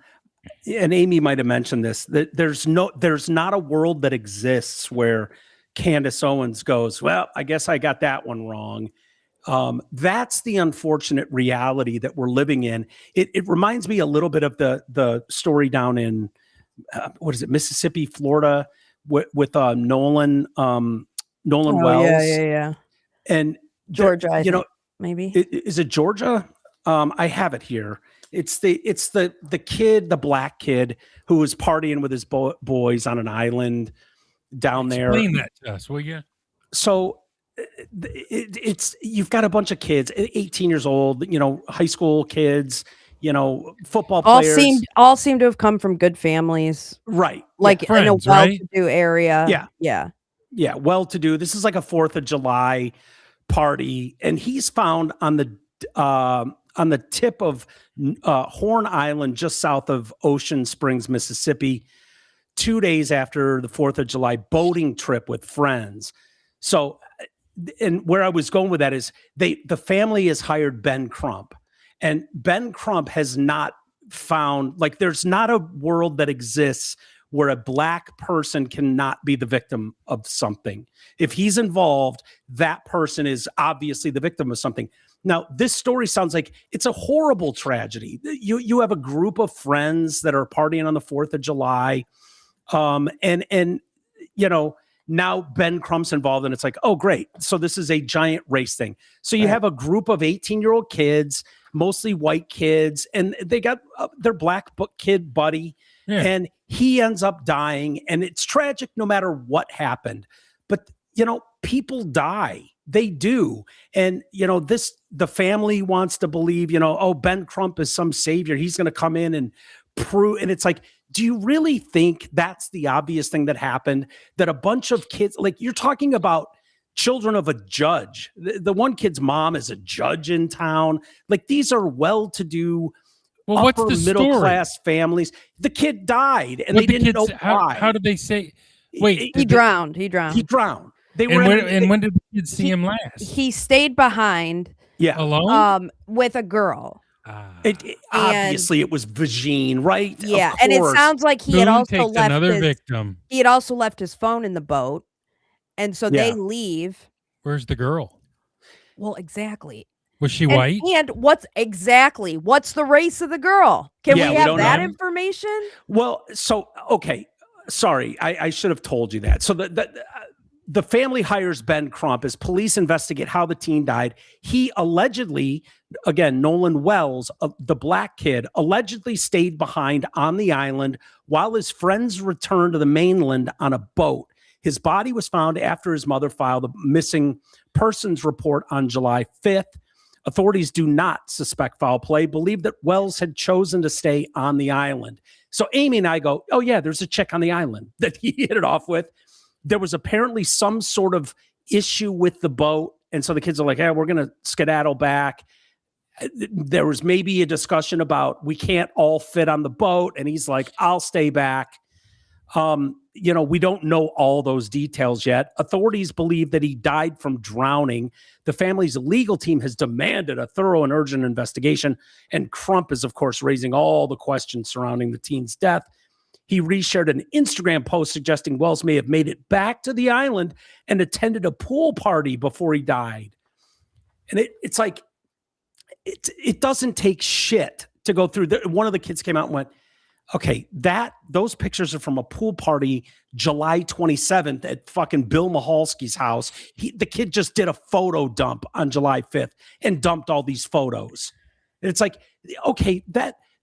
Amy might have mentioned this, that there's not a world that exists where Candace Owens goes, well, I guess I got that one wrong. That's the unfortunate reality that we're living in. It reminds me a little bit of the story down in, Mississippi, Florida, with Nolan Wells. Yeah. And Georgia, maybe. Is it Georgia? I have it here. It's the kid, the black kid who was partying with his boys on an island down there. Explain that to us, will you? So it's you've got a bunch of kids, 18 years old, high school kids, football players. All seem to have come from good families, right? Like friends, in a well-to-do area. Yeah. Well-to-do. This is like a 4th of July party, and he's found on the on the tip of Horn Island, just south of Ocean Springs, Mississippi, 2 days after the 4th of July boating trip with friends. So, and where I was going with that is the family has hired Ben Crump, and Ben Crump has not found, like, there's not a world that exists where a black person cannot be the victim of something. If he's involved, that person is obviously the victim of something. Now, this story sounds like it's a horrible tragedy. You have a group of friends that are partying on the 4th of July. And you know, now Ben Crump's involved, and it's like, oh, great. So this is a giant race thing. So you have a group of 18-year-old kids, mostly white kids, and they got their black kid buddy, and he ends up dying. And it's tragic no matter what happened. But, you know, people die. They do. And, you know, the family wants to believe, you know, oh, Ben Crump is some savior. He's going to come in and prove. And it's like, do you really think that's the obvious thing that happened? That a bunch of kids, like, you're talking about children of a judge. The one kid's mom is a judge in town. Like, these are well-to-do, what's the middle-class families. The kid died, and they didn't know why. How did they say? Wait, he drowned. He drowned. He drowned. When did the kids see him last? He stayed behind. Yeah, alone. With a girl. Obviously, it was Vagine, right? Yeah, and it sounds like he had also left another victim. He had also left his phone in the boat, and so they leave. Where's the girl? Well, exactly. Was she white? And what's the race of the girl? Can we have that information? Well, so, okay. Sorry, I should have told you that. So the family hires Ben Crump as police investigate how the teen died. He allegedly, again, Nolan Wells, the black kid, allegedly stayed behind on the island while his friends returned to the mainland on a boat. His body was found after his mother filed a missing persons report on July 5th. Authorities do not suspect foul play, believe that Wells had chosen to stay on the island. So Amy and I go, oh yeah, there's a chick on the island that he hit it off with. There was apparently some sort of issue with the boat. And so the kids are like, we're going to skedaddle back. There was maybe a discussion about we can't all fit on the boat. And he's like, I'll stay back. You know, we don't know all those details yet. Authorities believe that he died from drowning. The family's legal team has demanded a thorough and urgent investigation. And Crump is, of course, raising all the questions surrounding the teen's death. He reshared an Instagram post suggesting Wells may have made it back to the island and attended a pool party before he died. And it's like, it doesn't take shit to go through. One of the kids came out and went, okay, those pictures are from a pool party July 27th at fucking Bill Mahalski's house. The kid just did a photo dump on July 5th and dumped all these photos. And it's like, okay,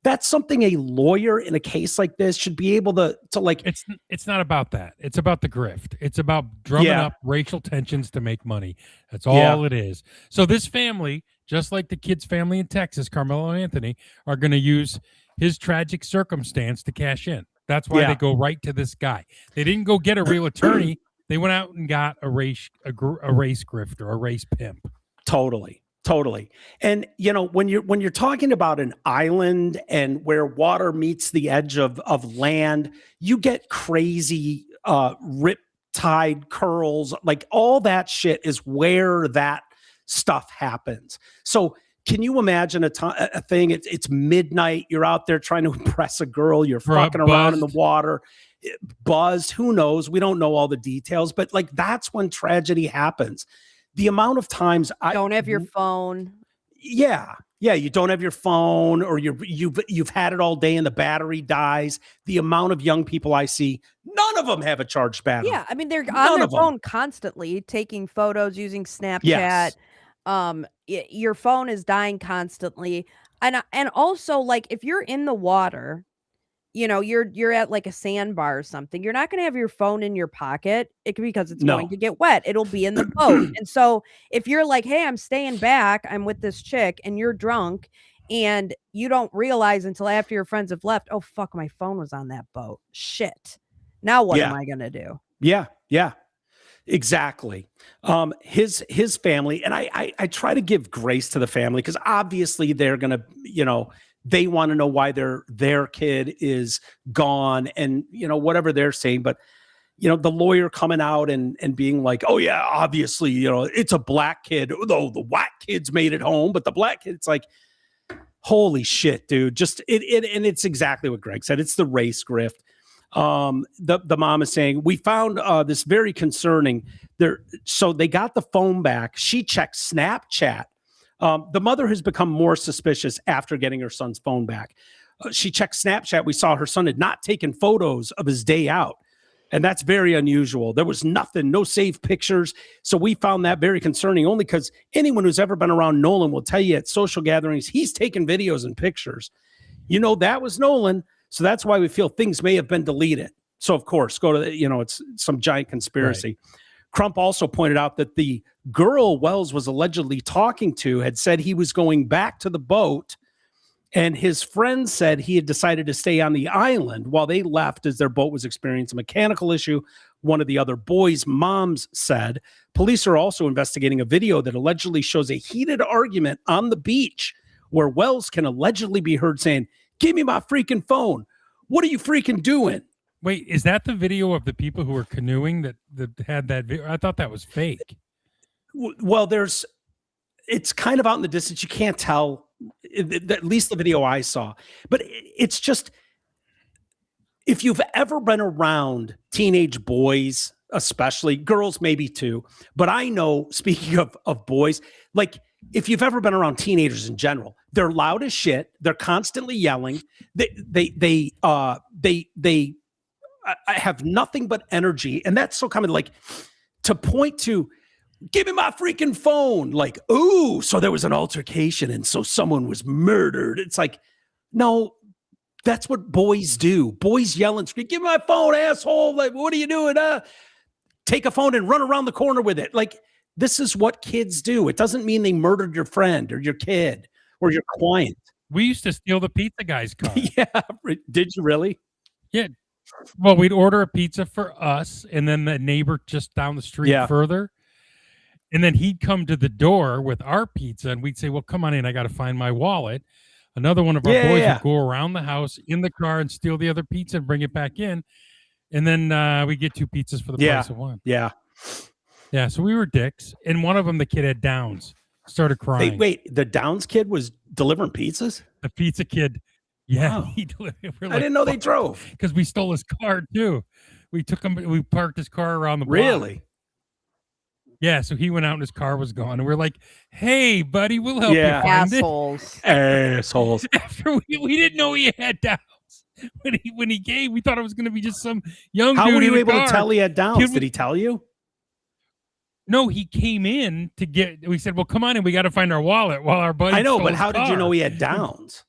that's something a lawyer in a case like this should be able to like. It's not about that. It's about the grift. It's about drumming up racial tensions to make money. That's all it is. So this family, just like the kid's family in Texas, Carmelo Anthony, are going to use his tragic circumstance to cash in. That's why they go right to this guy. They didn't go get a real attorney. They went out and got a race grifter, a race pimp. Totally. And you know, when you're talking about an island and where water meets the edge of land, you get crazy rip tide curls, like all that shit is where that stuff happens. So can you imagine a thing? It's midnight. You're out there trying to impress a girl. You're fucking around in the water, buzzed. Who knows? We don't know all the details, but like that's when tragedy happens. The amount of times don't have your phone. Yeah, you don't have your phone, or you've had it all day and the battery dies. The amount of young people I see, none of them have a charged battery. Yeah, I mean they're on their phone constantly, taking photos, using Snapchat. Yes. Your phone is dying constantly, and also like if you're in the water, you know, you're at like a sandbar or something, you're not going to have your phone in your pocket because it's going to get wet. It'll be in the boat. And so if you're like, hey, I'm staying back, I'm with this chick, and you're drunk and you don't realize until after your friends have left, oh fuck, my phone was on that boat. Shit. Now what am I going to do? Yeah. Exactly. His family, and I try to give grace to the family because obviously they're gonna, they want to know why their kid is gone and whatever they're saying. But the lawyer coming out and being like, oh yeah, obviously, it's a black kid, though the white kids made it home, but the black kid, it's like, holy shit, dude. Just and it's exactly what Greg said. It's the race grift. The mom is saying, we found this very concerning there. So they got the phone back. She checked Snapchat. The mother has become more suspicious after getting her son's phone back. She checked Snapchat. We saw her son had not taken photos of his day out. And that's very unusual. There was nothing, no saved pictures. So we found that very concerning, only because anyone who's ever been around Nolan will tell you at social gatherings, he's taken videos and pictures. That was Nolan. So that's why we feel things may have been deleted. So, of course, go to it's some giant conspiracy. Right. Crump also pointed out that the girl Wells was allegedly talking to had said he was going back to the boat. And his friend said he had decided to stay on the island while they left as their boat was experiencing a mechanical issue. One of the other boys' moms said. Police are also investigating a video that allegedly shows a heated argument on the beach where Wells can allegedly be heard saying, "Give me my freaking phone. What are you freaking doing?" Wait, is that the video of the people who were canoeing that had that video? I thought that was fake. Well, it's kind of out in the distance. You can't tell. At least the video I saw, but it's just, if you've ever been around teenage boys, especially girls, maybe too, but I know, speaking of boys, like if you've ever been around teenagers in general, they're loud as shit. They're constantly yelling. They have nothing but energy. And that's so common, like to point to, "Give me my freaking phone." Like, ooh, so there was an altercation and so someone was murdered. It's like, no, that's what boys do. Boys yell and scream, "Give me my phone, asshole." Like, what are you doing? Take a phone and run around the corner with it. Like, this is what kids do. It doesn't mean they murdered your friend or your kid or your client. We used to steal the pizza guy's car. Yeah. Did you really? Yeah. Well, we'd order a pizza for us and then the neighbor just down the street further. And then he'd come to the door with our pizza and we'd say, "Well, come on in. I got to find my wallet." Another one of our boys would go around the house in the car and steal the other pizza and bring it back in. And then we get 2 pizzas for the price of one. Yeah. Yeah. So we were dicks. And one of them, the kid had Downs, started crying. Hey, wait, the Downs kid was delivering pizzas? The pizza kid. Yeah. Wow. He delivered. I didn't know they drove. Because we stole his car too. We parked his car around the block. Really? Yeah, so he went out and his car was gone. And we're like, "Hey, buddy, we'll help you find Assholes. Assholes. After we didn't know he had Downs. When he came, we thought it was going to be just some young dude. How were you in a able car. to tell he had Downs? Did he tell you? No, he came in to get. We said, "Well, come on in. We got to find our wallet." While our buddy, I know, stole but his how did you car. know he had Downs?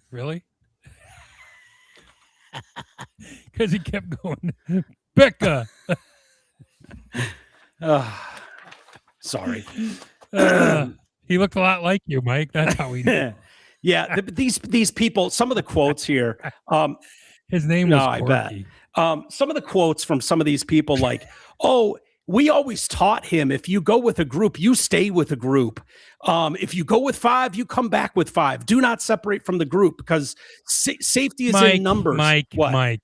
Really? Because he kept going, "Becca." Sorry. He looked a lot like you, Mike. That's how we knew. Yeah, these people. Some of the quotes here. His name was I Corky. bet. Some of the quotes from some of these people, like, "Oh, we always taught him if you go with a group, you stay with a group. If you go with 5, you come back with 5. Do not separate from the group because safety is in numbers." Mike.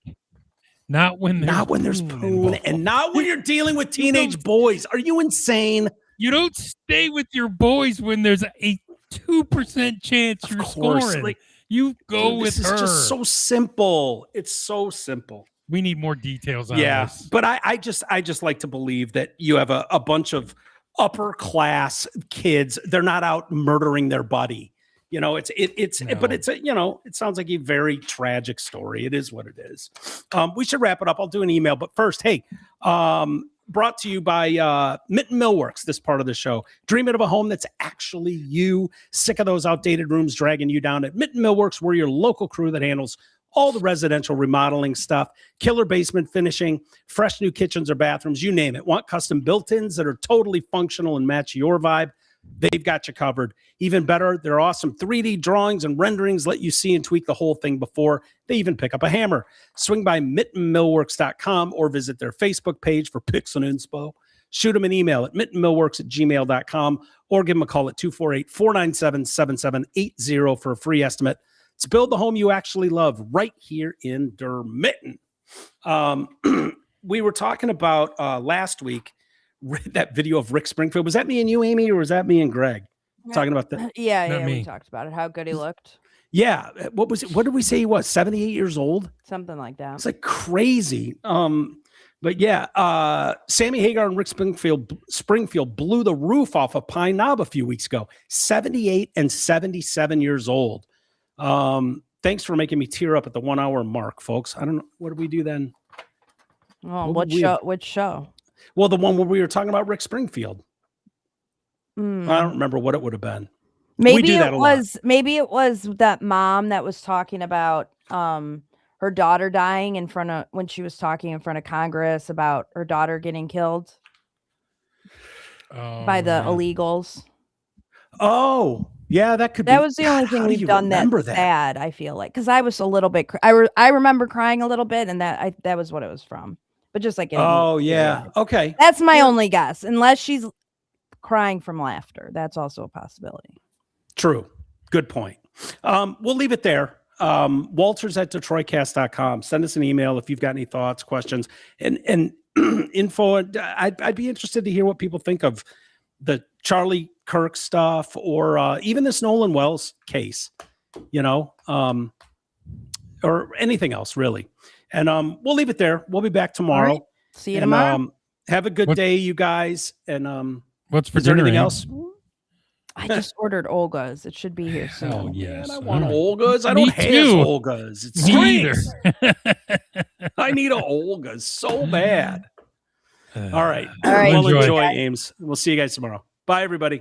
Not when there's poon, and not when you're dealing with teenage boys. Are you insane? You don't stay with your boys when there's a 2% chance you're scoring. Like, you go with her. This is just so simple. It's so simple. We need more details on this. But I just like to believe that you have a bunch of upper class kids. They're not out murdering their buddy. But it's it sounds like a very tragic story. It is what it is. We should wrap it up. I'll do an email, but first, hey, brought to you by Mitten Millworks, this part of the show. Dreaming of a home that's actually you. Sick of those outdated rooms dragging you down. At Mitten Millworks, we're your local crew that handles all the residential remodeling stuff, killer basement finishing, fresh new kitchens or bathrooms, you name it. Want custom built-ins that are totally functional and match your vibe? They've got you covered. Even better, their awesome 3D drawings and renderings let you see and tweak the whole thing before they even pick up a hammer. Swing by mittenmillworks.com or visit their Facebook page for pics and inspo. Shoot them an email at mittenmillworks@gmail.com or give them a call at 248-497-7780 for a free estimate. Let's build the home you actually love right here in Dermitten. We were talking about last week, that video of Rick Springfield. Was that me and you, Amy, or was that me and Greg talking about that? Yeah, we talked about it. How good he looked. Yeah. What was it? What did we say he was? 78 years old? Something like that. It's like crazy. But yeah, Sammy Hagar and Rick Springfield blew the roof off of Pine Knob a few weeks ago. 78 and 77 years old. Thanks for making me tear up at the 1 hour mark, folks. I don't know. What did we do then? Oh, which show? Well, the one where we were talking about Rick Springfield. I don't remember what it would have been. Maybe it was that mom that was talking about her daughter dying when she was talking in front of Congress about her daughter getting killed by the illegals. Oh, yeah, that could be. That was the only thing we've done that's sad, I feel like, because I was a little bit. I remember crying a little bit, and that was what it was from. But just like, okay, that's my only guess, unless she's crying from laughter. That's also a possibility. True. Good point. We'll leave it there. Walters@DetroitCast.com. Send us an email if you've got any thoughts, questions, and info. I'd be interested to hear what people think of the Charlie Kirk stuff, or even this Nolan Wells case, or anything else really. And we'll leave it there. We'll be back tomorrow. Right. See you tomorrow. Have a good day, you guys. And what's for is there dinner? Anything else? I just ordered Olga's. It should be here soon. Oh yes, I want Olga's. I don't have Olga's. It's stinks. I need a Olga's so bad. All right. All right. Well, enjoy, Ames. We'll see you guys tomorrow. Bye, everybody.